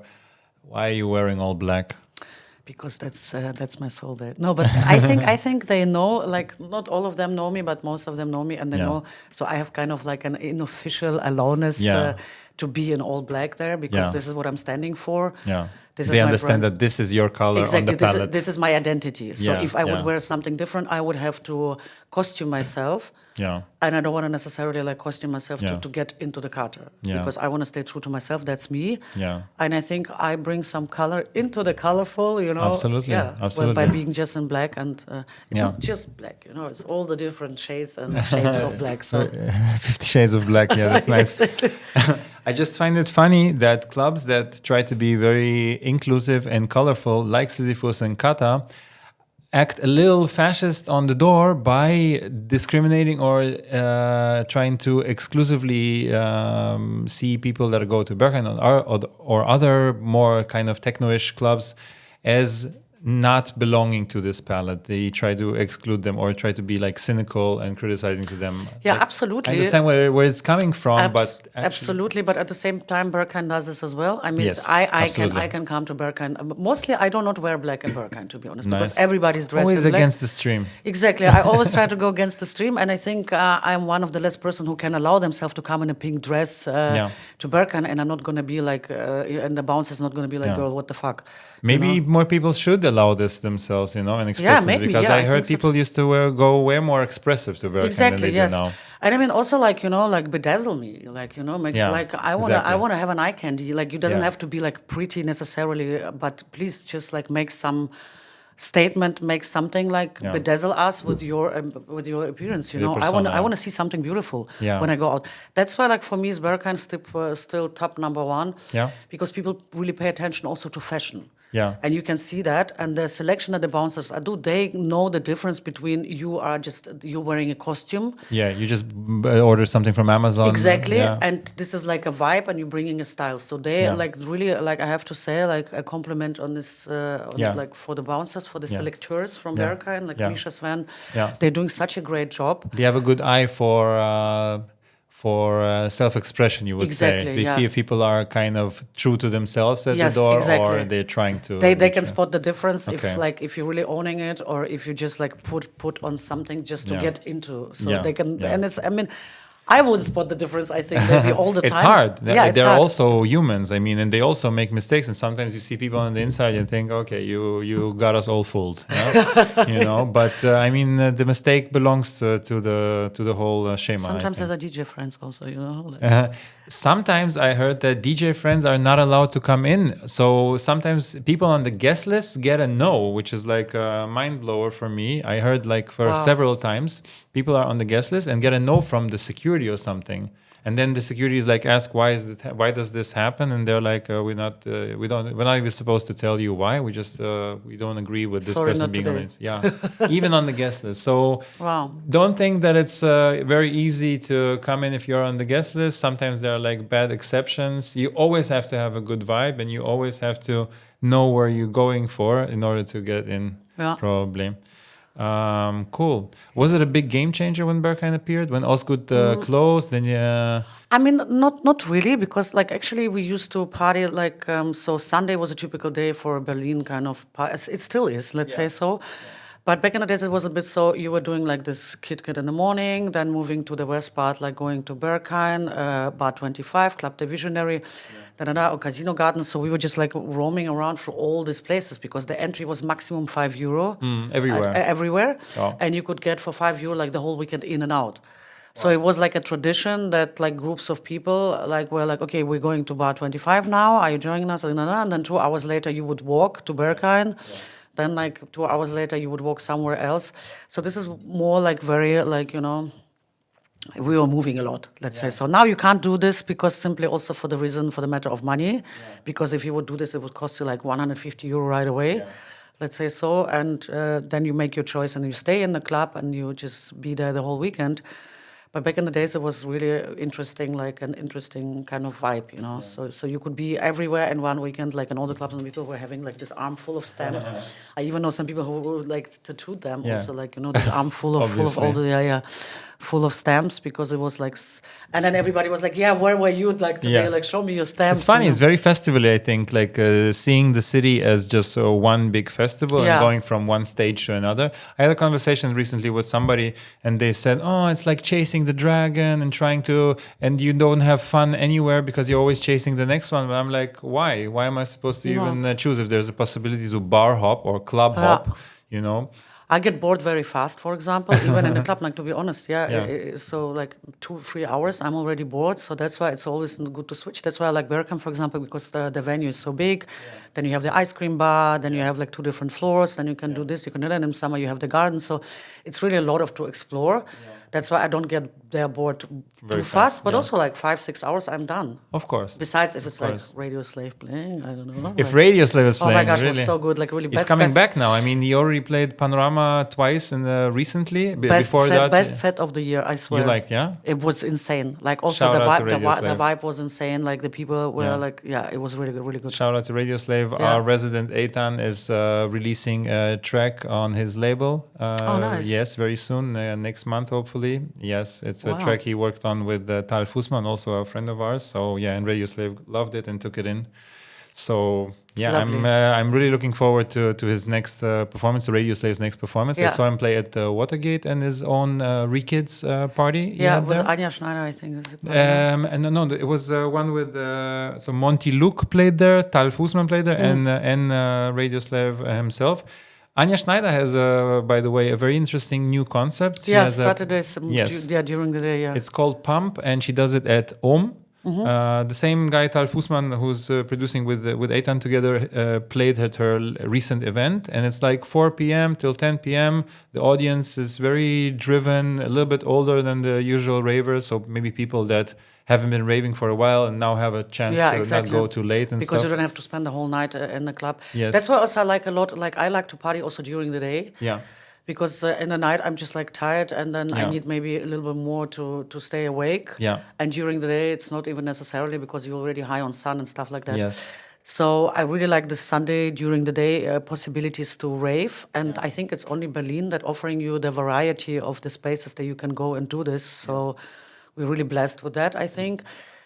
why are you wearing all black? Because that's my soul bed. No, but I think they know. Like not all of them know me, but most of them know me, and they know. So I have kind of like an unofficial aloneness to be in all black there because this is what I'm standing for. Yeah. They understand that this is your color on the palette. This is my identity. So if I would wear something different, I would have to costume myself. Yeah. And I don't want to necessarily like costume myself to get into the cutter because I want to stay true to myself. That's me. Yeah. And I think I bring some color into the colorful, Absolutely. Yeah. Absolutely. By being just in black, and it's not just black, it's all the different shades and shapes of black. So 50 Shades of Black. Yeah, that's nice. I just find it funny that clubs that try to be very inclusive and colorful, like Sisyphus and Kata, act a little fascist on the door by discriminating or trying to exclusively see people that go to Berghain or other more kind of techno-ish clubs as not belonging to this palette. They try to exclude them or try to be like cynical and criticizing to them. Yeah, like, absolutely. I understand where it's coming from, but absolutely. But at the same time, Berghain does this as well. I mean, yes, I can come to Berghain. Mostly, I do not wear black in Berghain, to be honest, because everybody's dressed always in black. Against the stream. Exactly. I always try to go against the stream, and I think I'm one of the less person who can allow themselves to come in a pink dress to Berghain, and I'm not going to be like, and the bouncer's not going to be like, girl, what the fuck? Maybe more people should allow this themselves, and express this, because I heard people used to go way more expressive to Berghain than they do now. And I mean, also like like bedazzle me, like makes like I wanna have an eye candy. Like it doesn't have to be like pretty necessarily, but please just like make some statement, make something like bedazzle us with your appearance. I want to see something beautiful when I go out. That's why like for me, is Berghain still top number one. Yeah, because people really pay attention also to fashion. Yeah, and you can see that, and the selection that the bouncers do, they know the difference between you wearing a costume. Yeah, you just order something from Amazon. Exactly, and this is like a vibe, and you're bringing a style. So they like really like I have to say like a compliment on this, like for the bouncers, for the selectors from Berghain, like Misha Sven. Yeah, they're doing such a great job. They have a good eye for self-expression, you would say. They see if people are kind of true to themselves at the door, or they're trying to. They can spot the difference if you're really owning it, or if you just like put on something just to get into. So they can, and it's. I mean, I wouldn't spot the difference, I think, maybe all the time. It's hard. They're also humans, I mean, and they also make mistakes. And sometimes you see people on the inside and think, okay, you got us all fooled. But I mean, the mistake belongs to the whole schema. Sometimes there's a DJ friends also, Sometimes I heard that DJ friends are not allowed to come in. So sometimes people on the guest list get a no, which is like a mind blower for me. I heard like for several times, people are on the guest list and get a no from the security or something, and then the security is like, ask why does this happen, and they're like, we're not even supposed to tell you why. We just we don't agree with this person being on it. Yeah, even on the guest list. So don't think that it's very easy to come in if you're on the guest list. Sometimes there are like bad exceptions. You always have to have a good vibe, and you always have to know where you're going for in order to get in. Probably. Cool. Was it a big game changer when Berghain appeared? When Osgood closed? Then I mean, not really, because like actually we used to party like so Sunday was a typical day for Berlin kind of party. It still is, let's say so. But back in the days it was a bit so you were doing like this KitKat in the morning, then moving to the west part, like going to Berghain, Bar 25, Club the Visionary, or Casino Garden. So we were just like roaming around for all these places because the entry was maximum €5 everywhere. Everywhere, Oh. and you could get for €5 like the whole weekend in and out. So it was like a tradition that like groups of people like were like, okay, we're going to Bar 25 now. Are you joining us? And then 2 hours later you would walk to Berghain. Then like 2 hours later you would walk somewhere else. So this is more like very like, we were moving a lot, let's say. So now you can't do this because simply also for the matter of money. Because if you would do this, it would cost you like €150 right away. Let's say so. And then you make your choice and you stay in the club and you just be there the whole weekend. But back in the days, it was really interesting, like an interesting kind of vibe, So you could be everywhere in one weekend, like in all the clubs, and people were having like this arm full of stamps. I even know some people who would like tattooed them also, like this arm full of all the full of stamps because it was like, and then everybody was like, where were you like today? Like show me your stamps. It's funny. It's very festively. I think like seeing the city as just one big festival and going from one stage to another. I had a conversation recently with somebody, and they said, "Oh, it's like chasing the dragon and and you don't have fun anywhere because you're always chasing the next one." But I'm like, why? Why am I supposed to even choose if there's a possibility to bar hop or club hop? I get bored very fast, for example, even in the club, like to be honest, so like 2-3 hours, I'm already bored. So that's why it's always good to switch. That's why I like Berghain, for example, because the venue is so big. Then you have the ice cream bar, then you have like 2 different floors, then you can do this, you can do that. And in summer you have the garden. So it's really a lot to explore. That's why I don't get there bored too fast, but also like 5-6 hours, I'm done. Of course. Besides if it's like Radio Slave playing, I don't know. If Radio Slave is playing, oh my gosh, really? it was so good, like really. It's coming back now. I mean, he already played Panorama twice recently. Before that, best set of the year, I swear. You liked, yeah? It was insane. Like also the vibe was insane. Like the people were like, it was really good, really good. Shout out to Radio Slave. Our resident Eitan is releasing a track on his label. Nice. Yes, very soon, next month hopefully. Yes, it's a track he worked on with Tal Fussman, also a friend of ours. So and Radio Slave loved it and took it in. So I'm really looking forward to his next performance, Radio Slave's next performance. I saw him play at Watergate and his own Rekids party. With Anja Schneider, I think. And no, it was one with so Monty Luke played there, Tal Fussman played there, and Radio Slave himself. Anja Schneider has, by the way, a very interesting new concept. Saturdays. During the day. It's called Pump, and she does it at Om. The same guy, Tal Fussman, who's producing with Eitan together, played at her recent event, and it's like 4 p.m. till 10 p.m. The audience is very driven, a little bit older than the usual ravers, so maybe people that haven't been raving for a while and now have a chance to not go too late and because stuff. you don't have to spend the whole night in the club. Yes. That's why also I like a lot. Like I like to party also during the day. Yeah. Because in the night I'm just like tired, and then I need maybe a little bit more to stay awake. Yeah. And during the day it's not even necessarily because you're already high on sun and stuff like that. Yes. So I really like the Sunday during the day possibilities to rave, and I think it's only Berlin that offering you the variety of the spaces that you can go and do this. So we're really blessed with that, I think,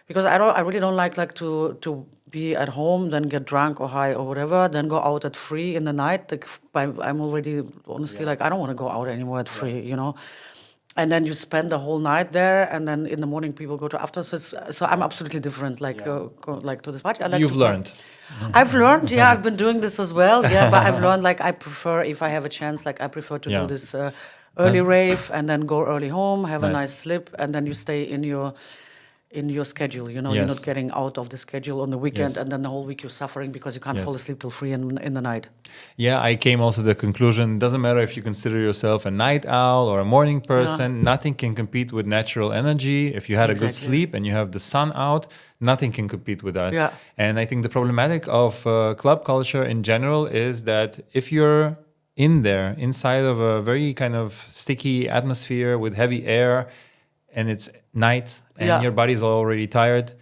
because I really don't like to be at home, then get drunk or high or whatever, then go out at 3 in the night. Like I'm already honestly like I don't want to go out anymore at 3, And then you spend the whole night there, and then in the morning people go to after. So I'm absolutely different. Like to this party. You've learned. I've learned. Yeah, I've been doing this as well. Yeah, but I've learned. Like I prefer, if I have a chance, like I prefer to do this early rave and then go early home, have a nice sleep, and then you stay in your schedule. You're not getting out of the schedule on the weekend, and then the whole week you're suffering because you can't fall asleep till 3 in the night. Yeah, I came also to the conclusion, doesn't matter if you consider yourself a night owl or a morning person, nothing can compete with natural energy. If you had a good sleep and you have the sun out, nothing can compete with that. Yeah. And I think the problematic of club culture in general is that if you're inside of a very kind of sticky atmosphere with heavy air, and it's night and your body's already tired,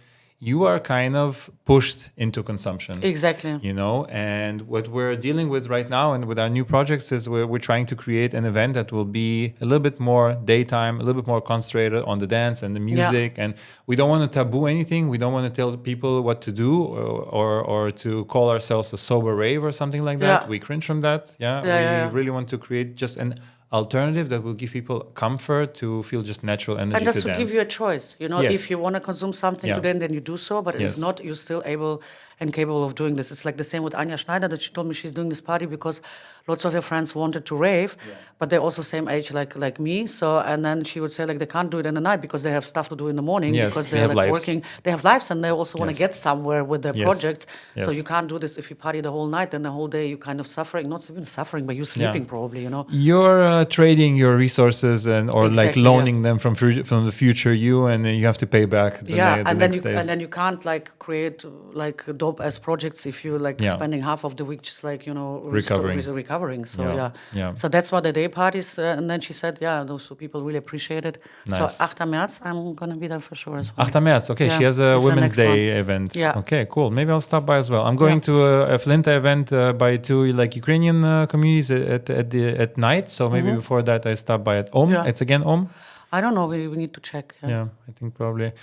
you are kind of pushed into consumption. Exactly. You know, and what we're dealing with right now and with our new projects is we're trying to create an event that will be a little bit more daytime, a little bit more concentrated on the dance and the music. And we don't want to taboo anything. We don't want to tell people what to do or to call ourselves a sober rave or something like that. We cringe from that. We really want to create just an alternative that will give people comfort to feel just natural energy and just to dance. Give you a choice, you know. If you want to consume something today, then you do so, but if not, you're still able and capable of doing this. It's like the same with Anja Schneider, that she told me she's doing this party because lots of her friends wanted to rave, but they're also same age like me. So, and then she would say like they can't do it in the night because they have stuff to do in the morning, because they're like working, they have lives, and they also want to get somewhere with their projects. So you can't do this if you party the whole night, then the whole day you're kind of suffering, not even suffering, but you're sleeping probably, you know. You're trading your resources or like loaning them from the future you, and then you have to pay back the next days. And then you can't like create like dope as projects if you're like spending half of the week just like, you know, recovering. So so that's what the day parties, and then she said those people really appreciate it. Nice. So 8. März I'm gonna be there for sure as well. 8. März, okay. She has a Women's Day event. Okay, cool. Maybe I'll stop by as well. I'm going to a Flinta event by two like Ukrainian communities at night, so maybe before that I stop by at Om. It's again Om? I don't know, we need to check. Yeah, I think probably.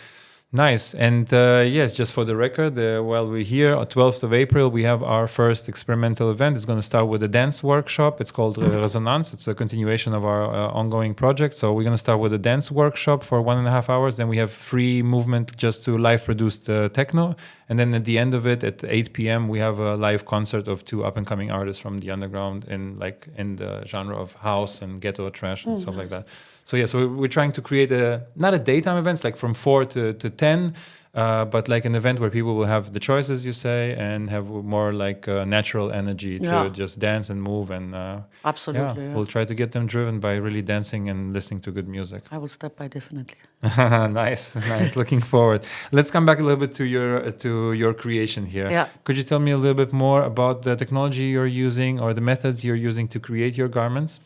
Nice. And yes, just for the record, while we're here, on 12th of April, we have our first experimental event. It's going to start with a dance workshop. It's called Resonance. It's a continuation of our ongoing project. So we're going to start with a dance workshop for 1.5 hours. Then we have free movement just to live produced techno. And then at the end of it, at 8 p.m., we have a live concert of 2 up-and-coming artists from the underground in the genre of house and ghetto trash and stuff like that. So we're trying to create not a daytime event, like from 4 to 10, but like an event where people will have the choices, you say, and have more like natural energy to just dance and move. And absolutely, we'll try to get them driven by really dancing and listening to good music. I will step by definitely. Nice. Looking forward. Let's come back a little bit to your creation here. Yeah. Could you tell me a little bit more about the technology you're using or the methods you're using to create your garments?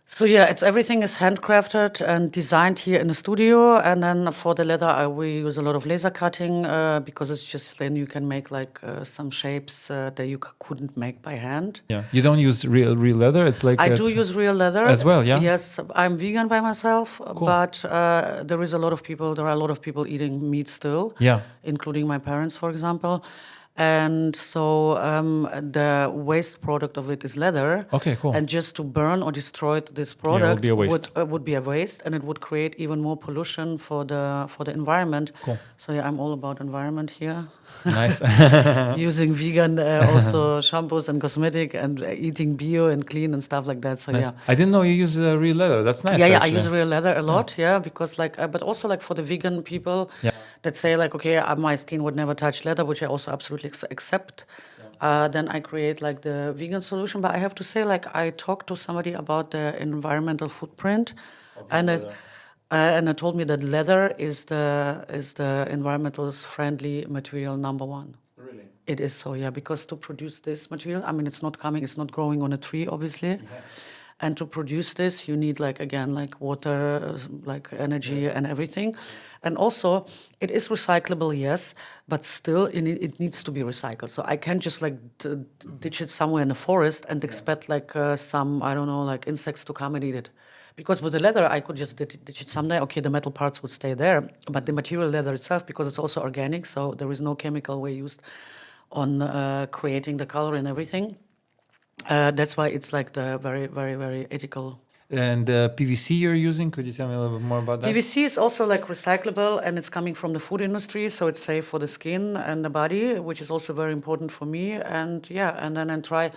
So everything is handcrafted and designed here in the studio, and then for the leather we use a lot of laser cutting because it's just then you can make like some shapes that you couldn't make by hand. Yeah, you don't use real leather. It's like I do use real leather as well. Yeah. Yes, I'm vegan by myself, cool. but there are a lot of people eating meat still. Yeah, including my parents, for example. And so the waste product of it is leather. Okay, cool. And just to burn or destroy this product would be a waste. Would be a waste, and it would create even more pollution for the environment. Cool. So I'm all about environment here. Nice. Using vegan also shampoos and cosmetic and eating bio and clean and stuff like that. So nice. I didn't know you use real leather. That's nice. Yeah, I use real leather a lot. Yeah, because like, but also like for the vegan people that say like, okay, my skin would never touch leather, which I also absolutely accept. Then I create like the vegan solution. But I have to say, like, I talked to somebody about the environmental footprint, and it told me that leather is the environmental friendly material #1. Really? It is so, because to produce this material, I mean, it's not growing on a tree, obviously. Yeah. And to produce this, you need like water, like energy and everything. And also, it is recyclable, yes, but still it needs to be recycled. So I can't just like ditch it somewhere in the forest and expect like some, I don't know, like insects to come and eat it. Because with the leather, I could just ditch it someday. Okay, the metal parts would stay there, but the material leather itself, because it's also organic, so there is no chemical way used on creating the color and everything. That's why it's like the very, very, very ethical. And the PVC you're using, could you tell me a little bit more about that? PVC is also like recyclable, and it's coming from the food industry, so it's safe for the skin and the body, which is also very important for me. And and then I try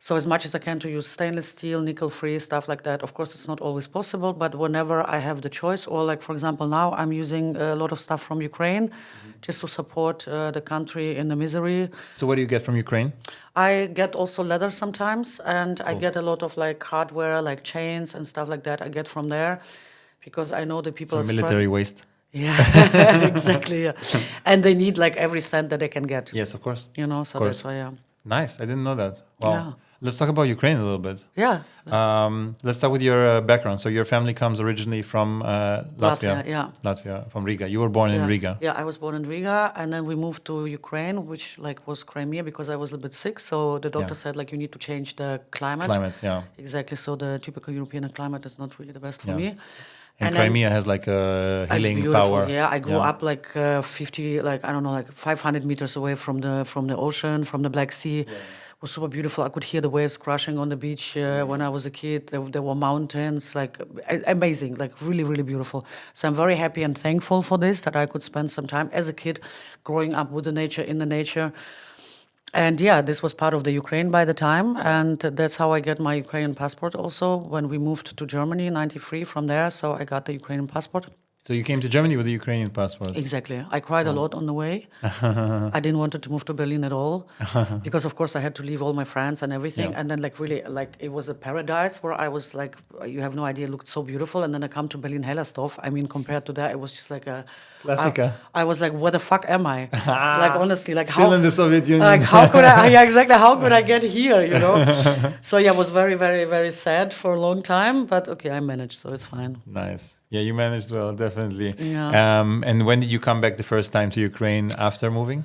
so as much as I can to use stainless steel, nickel-free, stuff like that. Of course, it's not always possible, but whenever I have the choice, or like, for example, now I'm using a lot of stuff from Ukraine just to support the country in the misery. So what do you get from Ukraine? I get also leather sometimes, and I get a lot of like hardware, like chains and stuff like that I get from there, because I know the people... So military waste. Yeah, exactly. Yeah. And they need like every cent that they can get. Yes, of course. You know, so that's why, Nice. I didn't know that. Wow. Yeah. Let's talk about Ukraine a little bit. Yeah. Let's start with your background. So your family comes originally from Latvia. Yeah. Latvia, from Riga. You were born in Riga. Yeah, I was born in Riga, and then we moved to Ukraine, which like was Crimea, because I was a little bit sick. So the doctor said like you need to change the climate. Climate, yeah. Exactly. So the typical European climate is not really the best for me. And Crimea has like a healing it's beautiful. power. Yeah, I grew up like 50, like I don't know, like 500 meters away from the ocean, from the Black Sea. It was super beautiful. I could hear the waves crashing on the beach when I was a kid. There were mountains, like amazing, like really, really beautiful. So I'm very happy and thankful for this, that I could spend some time as a kid growing up with the nature, in the nature. And yeah, this was part of the Ukraine by the time, and that's how I get my Ukrainian passport also when we moved to Germany in '93 from there. So I got the Ukrainian passport. So you came to Germany with a Ukrainian passport. Exactly. I cried a lot on the way. I didn't want to move to Berlin at all because, of course, I had to leave all my friends and everything. And then, like, really, like, it was a paradise where I was like, you have no idea, it looked so beautiful. And then I come to Berlin-Hellersdorf. I mean, compared to that, it was just like a... Klassiker. I was like, where the fuck am I? Like, honestly, like... Still in the Soviet Union. Like, how could I... Yeah, exactly. How could I get here, you know? So, yeah, it was very, very, very sad for a long time. But, okay, I managed, so it's fine. Nice. Yeah, you managed well, definitely. Yeah. And when did you come back the first time to Ukraine after moving?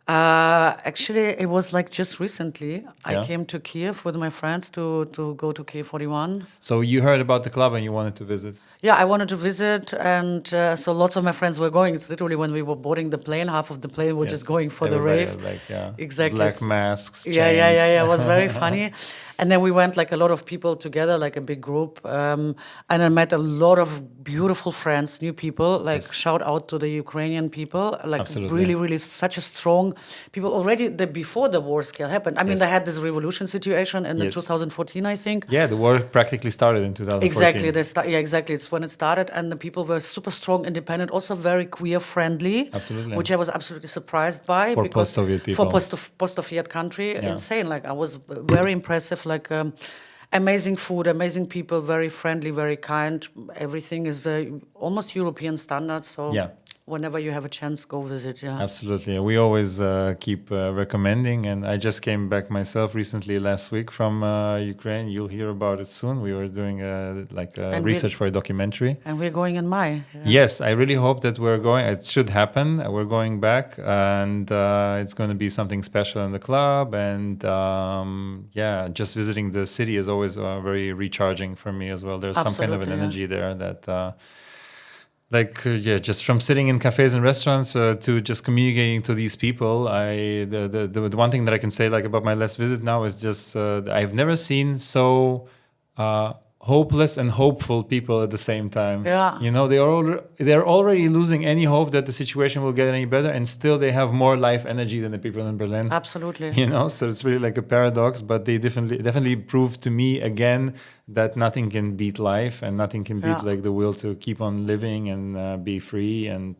Actually, it was like just recently. Yeah. I came to Kiev with my friends to go to K41. So you heard about the club and you wanted to visit? Yeah, I wanted to visit, and so lots of my friends were going. It's literally when we were boarding the plane, half of the plane were just going for the Everybody rave. was like, yeah, exactly. Black masks, chains. Yeah. It was very funny. And then we went like a lot of people together, like a big group. And I met a lot of beautiful friends, new people. Like shout out to the Ukrainian people. Like Absolutely. really, really such a strong people already before the war scale happened. I mean, they had this revolution situation in 2014, I think. Yeah, the war practically started in 2014. Exactly. Exactly. It's when it started, and the people were super strong, independent, also very queer friendly. Absolutely. Which I was absolutely surprised by. For post-Soviet people. For post-Soviet country, insane. Like I was very impressive. Like amazing food, amazing people, very friendly, very kind. Everything is almost European standards. So whenever you have a chance, go visit. Yeah, absolutely. We always keep recommending, and I just came back myself recently last week from Ukraine. You'll hear about it soon. We were doing research for a documentary, and we're going in May. Yeah. Yes, I really hope that we're going. It should happen. We're going back, and it's going to be something special in the club. And just visiting the city is always very recharging for me as well. There's some kind of an energy there that. Just from sitting in cafes and restaurants to just communicating to these people, the one thing that I can say like about my last visit now is just I've never seen so hopeless and hopeful people at the same time. Yeah, you know, they're already losing any hope that the situation will get any better, and still they have more life energy than the people in Berlin. Absolutely. You know, so it's really like a paradox, but they definitely proved to me again that nothing can beat life, and nothing can beat like the will to keep on living and be free. And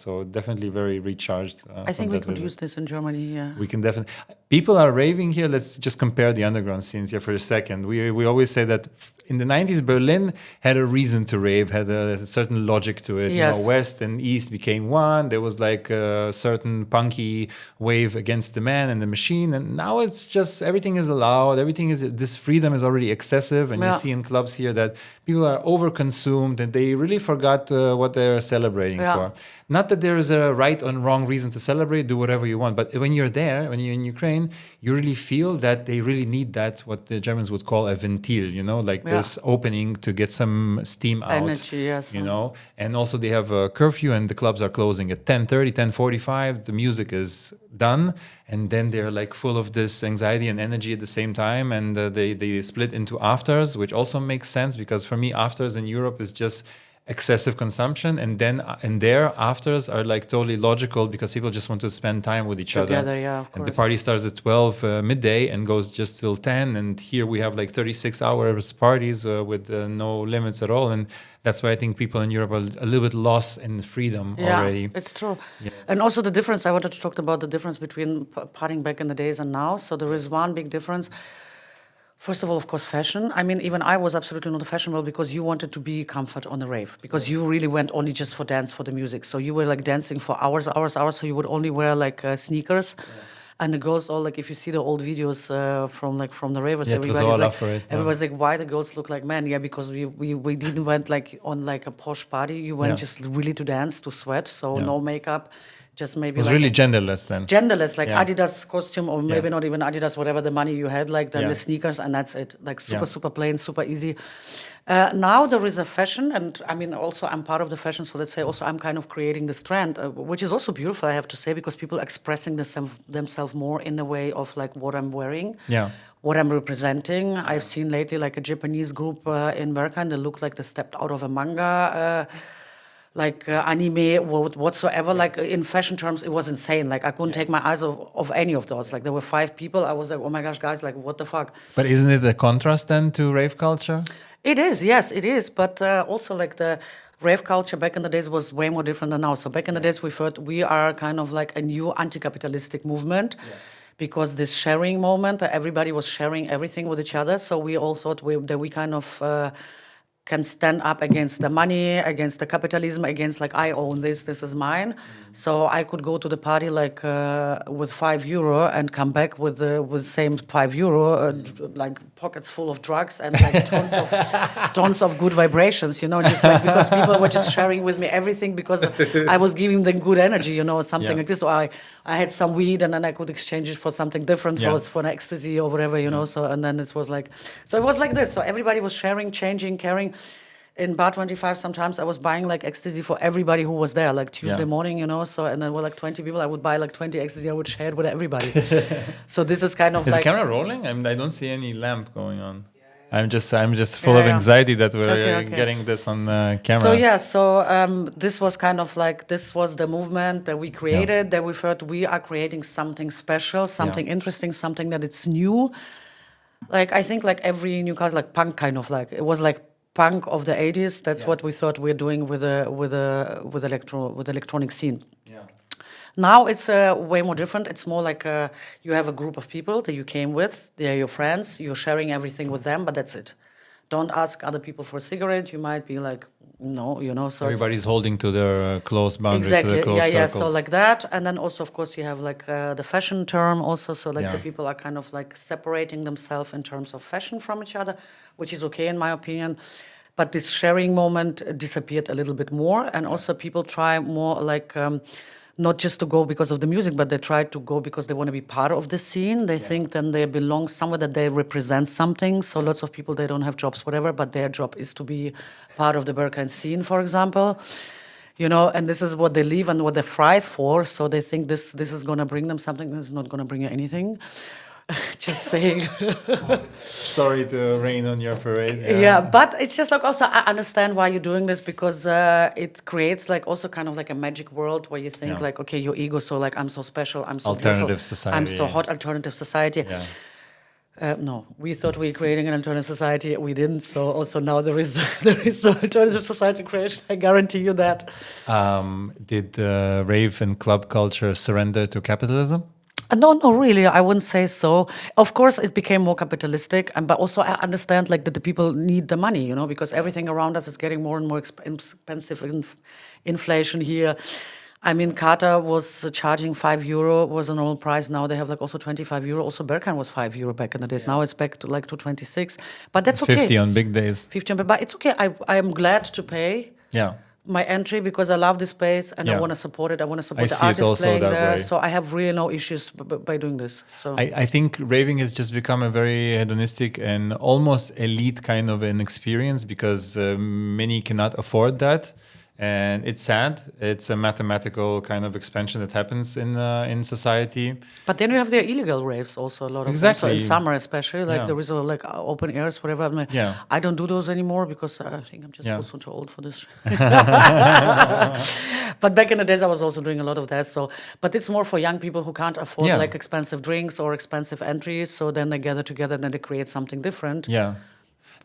so definitely very recharged. I think we could use this in Germany. Yeah, we can definitely. People are raving here. Let's just compare the underground scenes here for a second. We always say that in the 90s, Berlin had a reason to rave, had a certain logic to it. Yes. You know, West and East became one. There was like a certain punky wave against the man and the machine. And now it's just everything is allowed. This freedom is already excessive. And you see in clubs here that people are overconsumed and they really forgot what they're celebrating for. Not that there is a right or wrong reason to celebrate, do whatever you want. But when you're there, when you're in Ukraine, you really feel that they really need that, what the Germans would call a ventil, you know, like this opening to get some steam out. Energy, yes. You know, and also they have a curfew and the clubs are closing at 10:30, 10:45. The music is done. And then they're like full of this anxiety and energy at the same time. And they split into afters, which also makes sense because for me, afters in Europe is just excessive consumption, and then their afters are like totally logical because people just want to spend time with each together, other. Yeah, of course. And the party starts at 12 midday and goes just till 10. And here we have like 36 hours parties with no limits at all. And that's why I think people in Europe are a little bit lost in freedom already. Yeah, it's true. Yes. And also the difference, I wanted to talk about the difference between partying back in the days and now. So there is one big difference. First of all, of course, fashion. I mean, even I was absolutely not fashionable because you wanted to be comfort on the rave. Because you really went only just for dance, for the music. So you were like dancing for hours. So you would only wear like sneakers. Yeah. And the girls all like, if you see the old videos from the ravers, Yeah, it was all like, up for it. everybody's like, why the girls look like men? Yeah, because we didn't went like on like a posh party. You went just really to dance, to sweat, so no makeup, just maybe. It was like really genderless then. Genderless, like Adidas costume, or maybe not even Adidas, whatever the money you had, like then the sneakers, and that's it. Like super plain, super easy. Now there is a fashion, and I mean, also I'm part of the fashion, so let's say also I'm kind of creating this trend, which is also beautiful, I have to say, because people are expressing themselves more in the way of like what I'm wearing, what I'm representing. I've seen lately like a Japanese group in Berlin, they look like they stepped out of a manga. Like anime, whatsoever, like in fashion terms, it was insane. Like I couldn't take my eyes off any of those. Like there were 5 people. I was like, oh my gosh, guys, like what the fuck? But isn't it a contrast then to rave culture? It is, yes, it is. But also like the rave culture back in the days was way more different than now. So back in the days we thought we are kind of like a new anti-capitalistic movement. Because this sharing moment, everybody was sharing everything with each other. So we all thought that we kind of can stand up against the money, against the capitalism, against like I own this is mine. So I could go to the party like with €5 and come back with same €5, like pockets full of drugs and like tons of good vibrations, you know, just like because people were just sharing with me everything because I was giving them good energy, you know, something like this. Or I had some weed and then I could exchange it for something different, for an ecstasy or whatever, you know. So and then it was like this. So everybody was sharing, changing, caring. In Bar 25, sometimes I was buying like ecstasy for everybody who was there, like Tuesday morning, you know. So and then were like 20 people, I would buy like 20 ecstasy, I would share it with everybody. So this is kind of Is like. the camera rolling? I don't see any lamp going on. I'm just full of anxiety that we're getting this on camera. So this was kind of like, this was the movement that we created, that we thought we are creating something special, something interesting, something that it's new. Like I think like every new culture, like punk kind of like, it was like punk of the 80s. That's what we thought we're doing with electronic scene. Now it's way more different. It's more like you have a group of people that you came with. They're your friends. You're sharing everything with them, but that's it. Don't ask other people for a cigarette. You might be like, no, you know. So everybody's holding to their close boundaries, exactly. to their close circles. So like that. And then also, of course, you have like the fashion term also. So like the people are kind of like separating themselves in terms of fashion from each other, which is okay in my opinion. But this sharing moment disappeared a little bit more. And also people try more like not just to go because of the music, but they try to go because they want to be part of the scene. They think then they belong somewhere, that they represent something. So lots of people, they don't have jobs, whatever, but their job is to be part of the Berghain scene, for example. You know, and this is what they live and what they thrive for. So they think this is going to bring them something. This is not going to bring you anything. Just saying. Sorry to rain on your parade. Yeah, but it's just like also I understand why you're doing this, because it creates like also kind of like a magic world where you think like, okay, your ego, so like I'm so special, I'm so alternative beautiful, society. I'm so hot, alternative society. No, we thought we were creating an alternative society. We didn't. So also now there is no alternative society creation. I guarantee you that. Did rave and club culture surrender to capitalism? No, really. I wouldn't say so. Of course, it became more capitalistic, but also I understand like that the people need the money, you know, because everything around us is getting more and more expensive. Inflation here. I mean, Qatar was charging €5 was a normal price. Now they have like also €25. Also, Berghain was €5 back in the days. Now it's back to like 226. But that's okay. 50 on big days. 50 but it's okay. I am glad to pay. My entry because I love this space and I want to support it. I want to support the artists playing there. So I have really no issues by doing this. So I think raving has just become a very hedonistic and almost elite kind of an experience because many cannot afford that. And it's sad. It's a mathematical kind of expansion that happens in society. But then you have the illegal raves also, a lot of exactly. them. So in summer especially, like there is like open airs, whatever. I mean, I don't do those anymore because I think I'm just also too old for this. But back in the days I was also doing a lot of that. So, but it's more for young people who can't afford like expensive drinks or expensive entries. So then they gather together and then they create something different.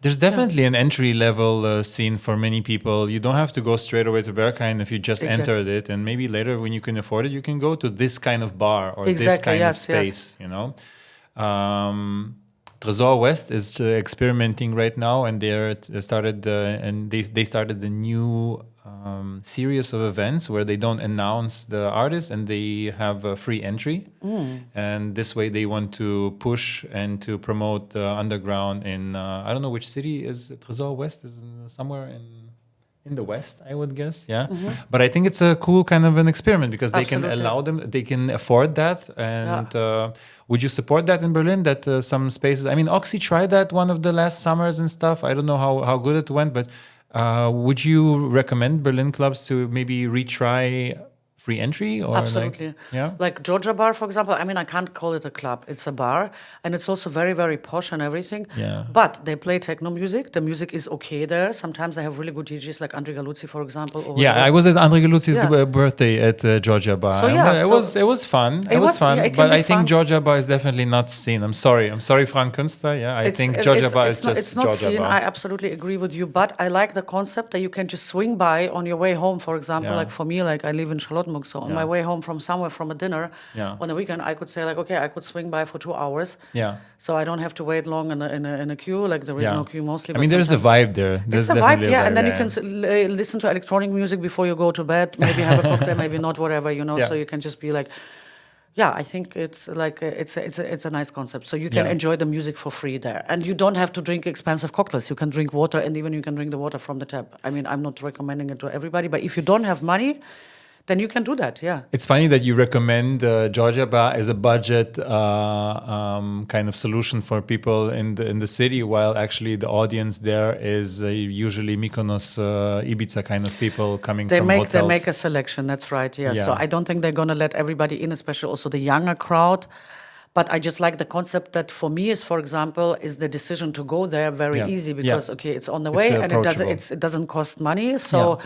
There's definitely an entry-level scene for many people. You don't have to go straight away to Berghain if you just entered it. And maybe later when you can afford it, you can go to this kind of bar or this kind of space, you know. Tresor West is experimenting right now, and they started a new series of events where they don't announce the artist and they have a free entry. And this way they want to push and to promote the underground in, I don't know which city is it? Tresor West is somewhere in the West, I would guess. Yeah. But I think it's a cool kind of an experiment because they can allow them, they can afford that. And would you support that in Berlin? That some spaces, I mean, Oxy tried that one of the last summers and stuff. I don't know how good it went, but would you recommend Berlin clubs to maybe retry free entry? Or Absolutely. Like Georgia Bar, for example. I mean, I can't call it a club. It's a bar. And it's also very, very posh and everything. Yeah. But they play techno music. The music is okay there. Sometimes they have really good DJs like Andre Galuzzi, for example. I was at Andre Galuzzi's birthday at Georgia Bar. So, it was fun. It was fun. Yeah, but I think Georgia Bar is definitely not seen. I'm sorry, Frank Künstler. Yeah, I think Georgia Bar is just it's not Georgia seen. Bar. I absolutely agree with you. But I like the concept that you can just swing by on your way home, for example. Like for me, like I live in Charlottenburg. So on my way home from somewhere, from a dinner on the weekend, I could say like, okay, I could swing by for 2 hours. Yeah. So I don't have to wait long in a queue. Like there is no queue mostly. I mean, there's a vibe there. There's a vibe, and then you can listen to electronic music before you go to bed. Maybe have a cocktail, maybe not, whatever, So you can just be like, I think it's like it's a nice concept. So you can enjoy the music for free there, and you don't have to drink expensive cocktails. You can drink water, and even you can drink the water from the tap. I mean, I'm not recommending it to everybody, but if you don't have money, then you can do that, It's funny that you recommend Georgia Bar as a budget kind of solution for people in the city, while actually the audience there is usually Mykonos, Ibiza kind of people coming from hotels. They make a selection, that's right, So I don't think they're going to let everybody in, especially also the younger crowd. But I just like the concept that for me is, for example, is the decision to go there very easy because, it's on the way and it doesn't cost money. So...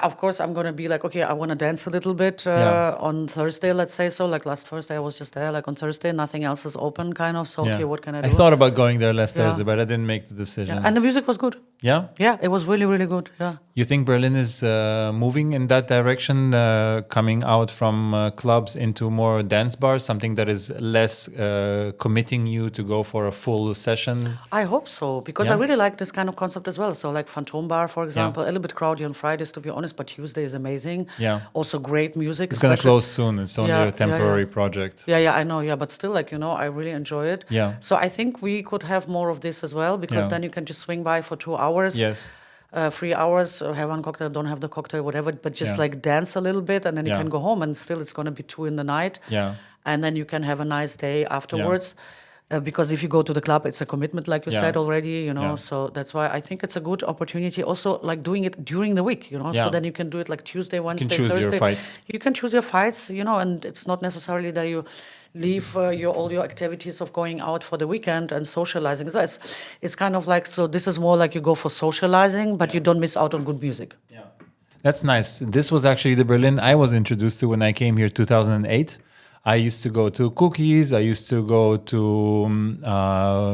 of course, I'm going to be like, okay, I want to dance a little bit on Thursday, let's say so. Like last Thursday, I was just there. Like on Thursday, nothing else is open, kind of. So, okay, what can I do? I thought about going there last Thursday, but I didn't make the decision. And the music was good. Yeah? Yeah, it was really, really good. Yeah. You think Berlin is moving in that direction, coming out from clubs into more dance bars, something that is less committing you to go for a full session? I hope so, because I really like this kind of concept as well. So like Phantom Bar, for example, a little bit crowdy on Fridays, to be honest, but Tuesday is amazing. Yeah. Also great music. It's going to close soon. It's only a temporary project. Yeah, I know. Yeah, but still, like, I really enjoy it. Yeah. So I think we could have more of this as well, because then you can just swing by for 2 hours. Yes. 3 hours, have one cocktail, don't have the cocktail, whatever, but just like dance a little bit, and then you can go home, and still it's going to be 2 in the night. Yeah. And then you can have a nice day afterwards. Because if you go to the club, it's a commitment, like you said already, So that's why I think it's a good opportunity. Also, like doing it during the week, So then you can do it like Tuesday, Wednesday, Thursday. You can choose your fights. You can choose your fights, and it's not necessarily that you leave all your activities of going out for the weekend and socializing. So it's kind of like, so this is more like you go for socializing, but you don't miss out on good music. Yeah. That's nice. This was actually the Berlin I was introduced to when I came here 2008. I used to go to Cookies. I used to go to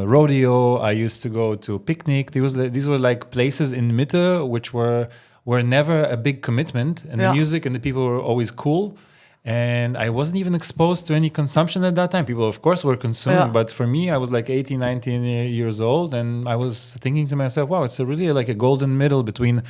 Rodeo. I used to go to Picnic. These were like places in Mitte, which were never a big commitment. And the music and the people were always cool. And I wasn't even exposed to any consumption at that time. People, of course, were consuming. But for me, I was like 18, 19 years old. And I was thinking to myself, wow, it's really like a golden middle between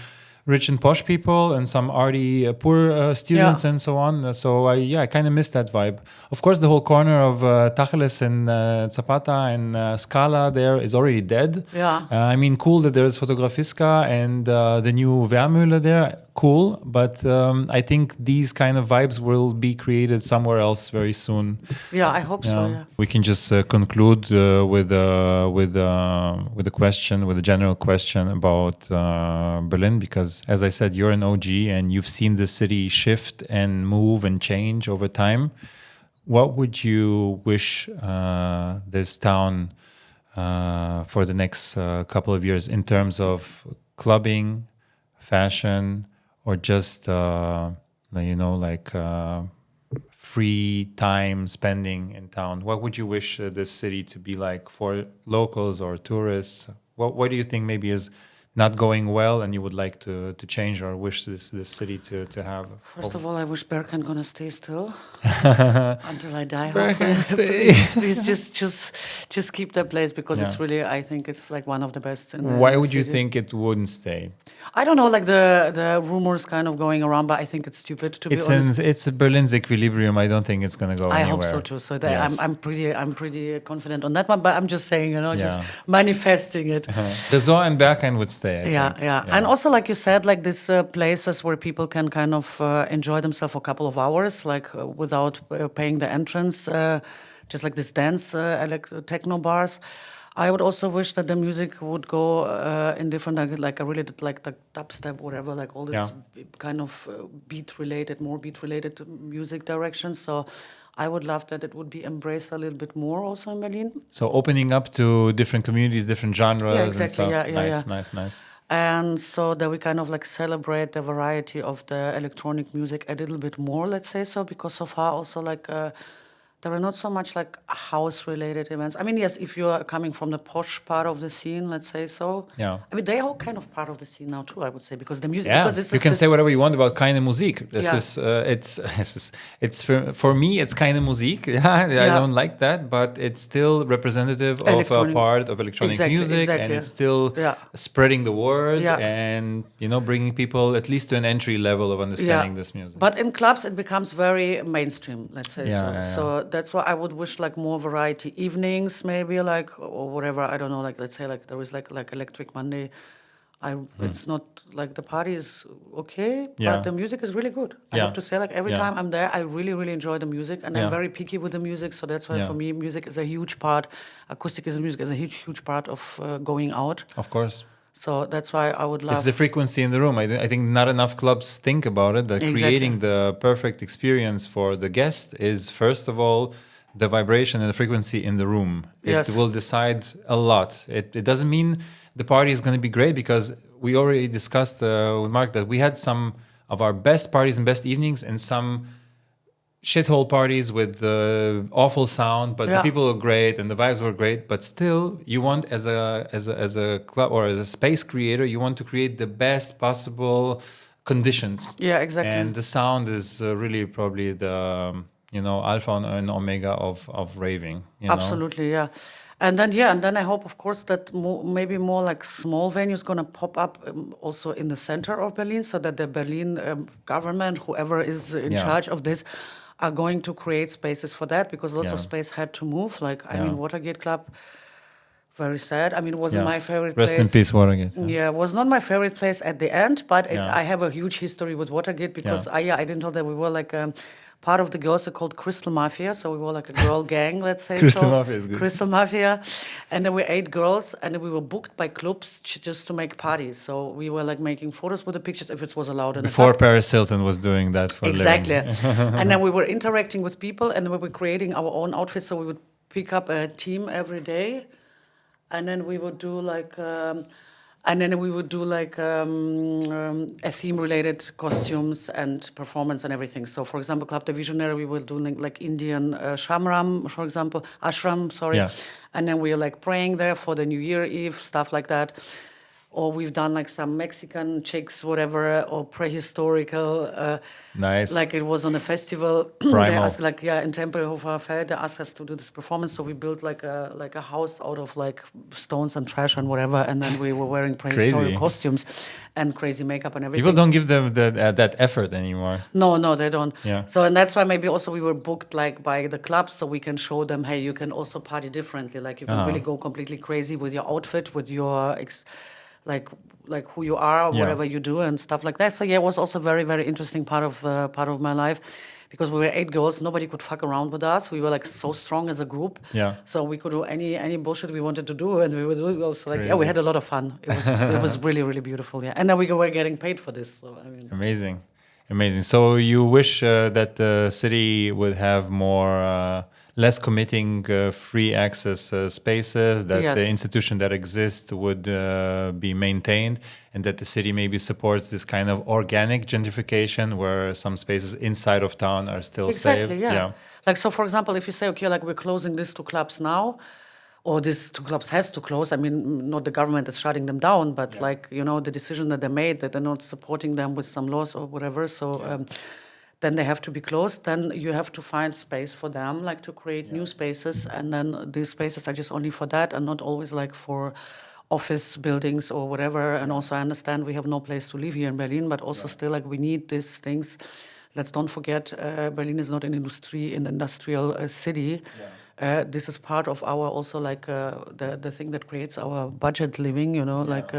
rich and posh people and some arty poor students and so on. So I kind of missed that vibe. Of course, the whole corner of Tacheles and Zapata and Scala there is already dead. Yeah. I mean, cool that there's Fotografiska and the new Wehrmühle there. Cool, but I think these kind of vibes will be created somewhere else very soon. Yeah, I hope so. Yeah. We can just conclude with a question, with a general question about Berlin, because as I said, you're an OG and you've seen the city shift and move and change over time. What would you wish this town for the next couple of years in terms of clubbing, fashion, or just free time spending in town? What would you wish this city to be like for locals or tourists? What do you think maybe is not going well, and you would like to change or wish this city to have? First of all, I wish Berkan gonna stay still until I die. Berkan stay. Please just keep that place, because it's really, I think it's like one of the best in the Why would you city. think it wouldn't stay? I don't know, like the rumors kind of going around, but I think it's stupid, to be honest. It's Berlin's equilibrium. I don't think it's gonna go anywhere. I hope so too. So that Yes. I'm pretty confident on that one. But I'm just saying, just manifesting it. The Zoa and Berkan would stay. I think. And also, like you said, like these places where people can kind of enjoy themselves for a couple of hours, like without paying the entrance, just like this dance, techno bars. I would also wish that the music would go in different, like I really did like the dubstep, whatever, like all this kind of more beat-related music directions. So I would love that it would be embraced a little bit more also in Berlin. So opening up to different communities, different genres exactly. and stuff. Nice. And so that we kind of like celebrate the variety of the electronic music a little bit more, let's say so, because so far also like there are not so much like house-related events. I mean, yes, if you are coming from the posh part of the scene, let's say so. Yeah. I mean, they are all kind of part of the scene now too, I would say, because the music. Yeah. Because You can say whatever you want about keine Musik. It's for me, it's keine Musik. I don't like that, but it's still representative of a part of electronic music, and it's still spreading the word and bringing people at least to an entry level of understanding this music. But in clubs, it becomes very mainstream, let's say so. Yeah. So that's why I would wish like more variety, evenings maybe, like, or whatever, I don't know, like let's say like there is like Electric Monday. It's not like the party is okay, but the music is really good. I have to say, like every time I'm there, I really, really enjoy the music, and I'm very picky with the music. So that's why for me, music is a huge part. Acoustic music is a huge part of going out. Of course. So that's why I would love. It's the frequency in the room. I think not enough clubs think about it. That creating the perfect experience for the guest is, first of all, the vibration and the frequency in the room. It will decide a lot. It doesn't mean the party is going to be great, because we already discussed with Mark that we had some of our best parties and best evenings and some shithole parties with awful sound, but the people were great and the vibes were great. But still, you want as a club or as a space creator, you want to create the best possible conditions. Yeah, exactly. And the sound is really probably the alpha and omega of raving. Absolutely, yeah. And then I hope, of course, that maybe more like small venues gonna pop up also in the center of Berlin, so that the Berlin government, whoever is in charge of this, are going to create spaces for that, because lots of space had to move. Like, I mean, Watergate Club, very sad. I mean, it wasn't my favorite place. Rest in peace, Watergate. Yeah, it was not my favorite place at the end, but I have a huge history with Watergate, because I didn't know that we were like part of the girls are called Crystal Mafia, so we were like a girl gang, let's say. Crystal Mafia is good. Crystal Mafia, and then we 8 girls, and then we were booked by clubs just to make parties. So we were like making photos with the pictures if it was allowed. Before Paris Hilton was doing that for a living. Exactly. And then we were interacting with people, and we were creating our own outfits. So we would pick up a team every day, and then we would do like. A theme-related costumes and performance and everything. So, for example, Club de Visionary, we were doing like Indian Ashram, sorry. Yeah. And then we were like praying there for the New Year Eve, stuff like that. Or we've done like some Mexican chicks, whatever, or prehistorical. Nice. Like it was on a festival. They asked, like, in Tempelhofer Feld, they asked us to do this performance. So we built like a house out of like stones and trash and whatever. And then we were wearing prehistoric costumes and crazy makeup and everything. People don't give them that effort anymore. No, they don't. Yeah. So, and that's why maybe also we were booked like by the clubs, so we can show them, hey, you can also party differently. Like you can really go completely crazy with your outfit, with your like who you are, or whatever you do and stuff like that. So it was also very, very interesting part of my life, because we were 8 girls. Nobody could fuck around with us. We were like so strong as a group. Yeah. So we could do any bullshit we wanted to do, and we were doing also like we had a lot of fun. It was really, really beautiful. Yeah. And then we were getting paid for this. So I mean, amazing. So you wish that the city would have more. Less committing free access spaces, that the institution that exists would be maintained, and that the city maybe supports this kind of organic gentrification where some spaces inside of town are still saved. Yeah. Like, so for example, if you say, okay, like we're closing these 2 clubs now, or these two clubs has to close. I mean, not the government is shutting them down, but like, you know, the decision that they made that they're not supporting them with some laws or whatever. So then they have to be closed. Then you have to find space for them, like to create new spaces. And then these spaces are just only for that and not always like for office buildings or whatever. And also I understand we have no place to live here in Berlin, but also still like we need these things. Let's don't forget, Berlin is not an industrial city. This is part of our also like the thing that creates our budget living, you know, like.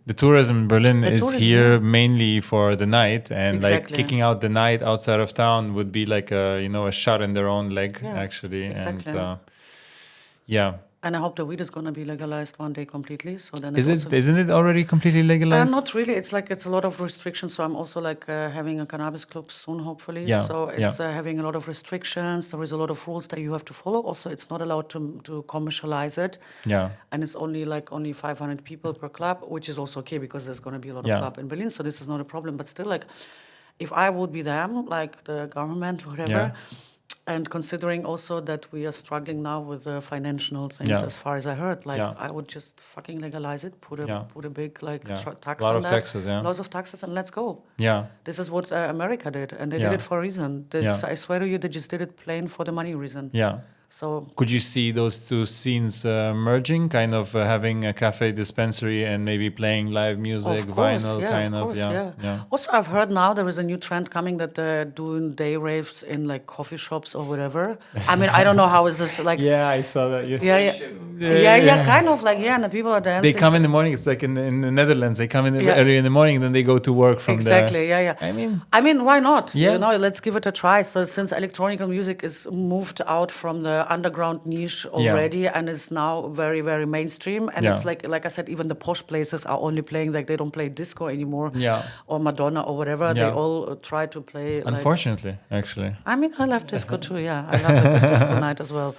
The tourism in Berlin is tourism, here mainly for the night, and like Exactly. kicking out the night outside of town would be like a shot in their own leg, actually. Exactly. And yeah. And I hope the weed is going to be legalized one day completely. So then Isn't it already completely legalized? Not really. It's like it's a lot of restrictions. So I'm also like having a cannabis club soon, hopefully. Yeah, So it's having a lot of restrictions. There is a lot of rules that you have to follow. Also, it's not allowed to commercialize it. Yeah. And it's only 500 people per club, which is also okay because there's going to be a lot of club in Berlin. So this is not a problem. But still, like, if I would be them, like the government, whatever. And considering also that we are struggling now with the financial things, as far as I heard, like I would just fucking legalize it, put a big tax on that. Taxes, lots of taxes, and let's go. Yeah. This is what America did, and they did it for a reason. I swear to you, they just did it plain for the money reason. Yeah. So could you see those two scenes merging, kind of having a cafe dispensary and maybe playing live music, vinyl, yeah. Also, I've heard now there is a new trend coming that they're doing day raves in like coffee shops or whatever. I mean, I don't know how is this like. Yeah, I saw that. Kind of like and the people are dancing. They come in the morning. It's like in the Netherlands. They come in early in the morning, then they go to work from there. Exactly. Yeah. I mean, why not? You know, let's give it a try. So since electronic music is moved out from the underground niche already and is now very, very mainstream, and it's like I said, even the posh places are only playing, like they don't play disco anymore, or Madonna or whatever. They all try to play. Unfortunately, actually. I mean, I love disco too. Yeah, I love a good disco night as well.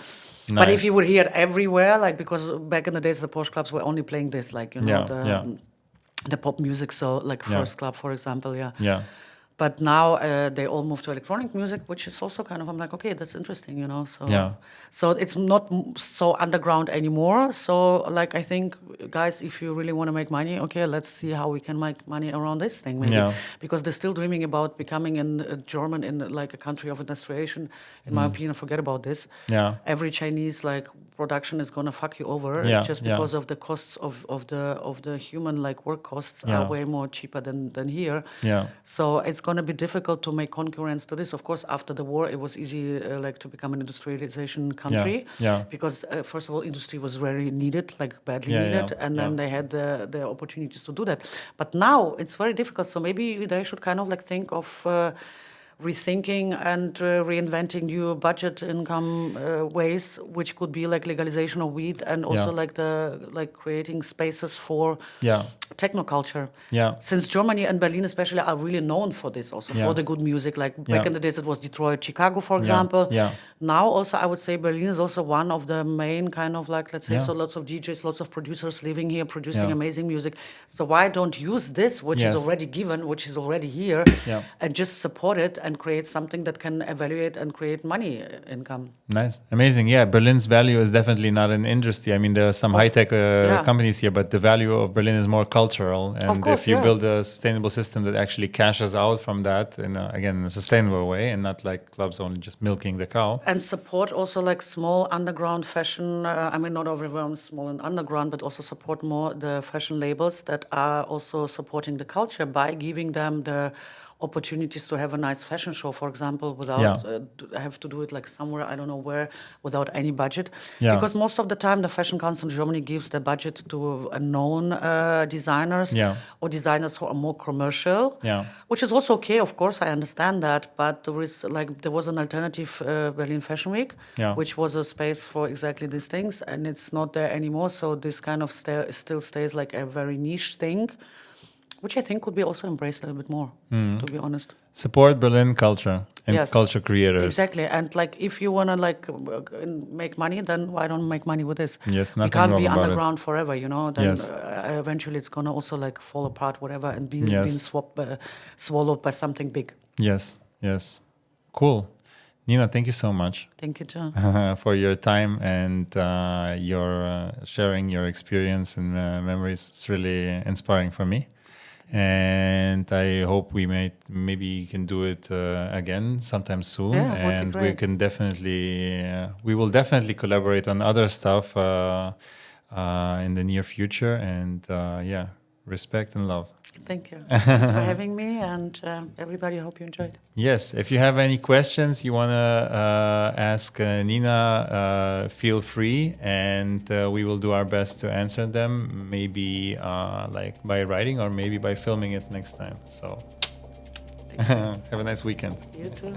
Nice. But if you would hear it everywhere, like because back in the days the posh clubs were only playing this, like the pop music. So like First Club, for example, But now they all move to electronic music, which is also kind of, I'm like, okay, that's interesting, you know. So it's not so underground anymore. So like, I think, guys, if you really want to make money, okay, let's see how we can make money around this thing, maybe. Because they're still dreaming about becoming a German in like a country of industrialization. In my opinion, forget about this. Every Chinese like production is gonna fuck you over just because of the costs of the human like work costs are way more cheaper than here. So it's going to be difficult to make concurrence to this. Of course, after the war, it was easy like to become an industrialization country because first of all, industry was very needed, like badly needed, and then they had the opportunities to do that. But now it's very difficult. So maybe they should kind of like think of rethinking and reinventing new budget income ways, which could be like legalization of weed and also like creating spaces for techno culture. Since Germany and Berlin especially are really known for this also, for the good music. Like back in the days it was Detroit, Chicago, for example. Now also I would say Berlin is also one of the main kind of like, let's say, so lots of DJs, lots of producers living here, producing amazing music. So why don't use this, which is already given, which is already here, and just support it and create something that can evaluate and create money income. Nice. Amazing. Yeah, Berlin's value is definitely not an industry. I mean, there are some high-tech companies here, but the value of Berlin is more cultural. And if you build a sustainable system that actually cashes out from that, in a sustainable way, and not like clubs only just milking the cow. And support also like small underground fashion. I mean, not everyone is small and underground, but also support more the fashion labels that are also supporting the culture by giving them the opportunities to have a nice fashion show, for example, without have to do it like somewhere, I don't know where, without any budget. Because most of the time the Fashion Council in Germany gives the budget to known designers or designers who are more commercial, which is also okay, of course, I understand that, but there was an alternative Berlin Fashion Week, which was a space for exactly these things, and it's not there anymore, so this kind of still stays like a very niche thing, which I think could be also embraced a little bit more, to be honest. Support Berlin culture and culture creators. Exactly. And like, if you want to like make money, then why don't make money with this? Yes, nothing you can't wrong be about underground forever, you know. Then eventually it's gonna also like fall apart, whatever, and being swallowed by something big. Yes. Cool. Nina, thank you so much Thank you, John. for your time and your sharing your experience and memories. It's really inspiring for me. And I hope maybe can do it again sometime soon. Yeah, would be and we great. can definitely, we will definitely collaborate on other stuff in the near future. And yeah, respect and love. Thank you. Thanks for having me, and everybody, hope you enjoyed. Yes, if you have any questions you want to ask Nina, feel free, and we will do our best to answer them, maybe like by writing or maybe by filming it next time. So have a nice weekend. You too.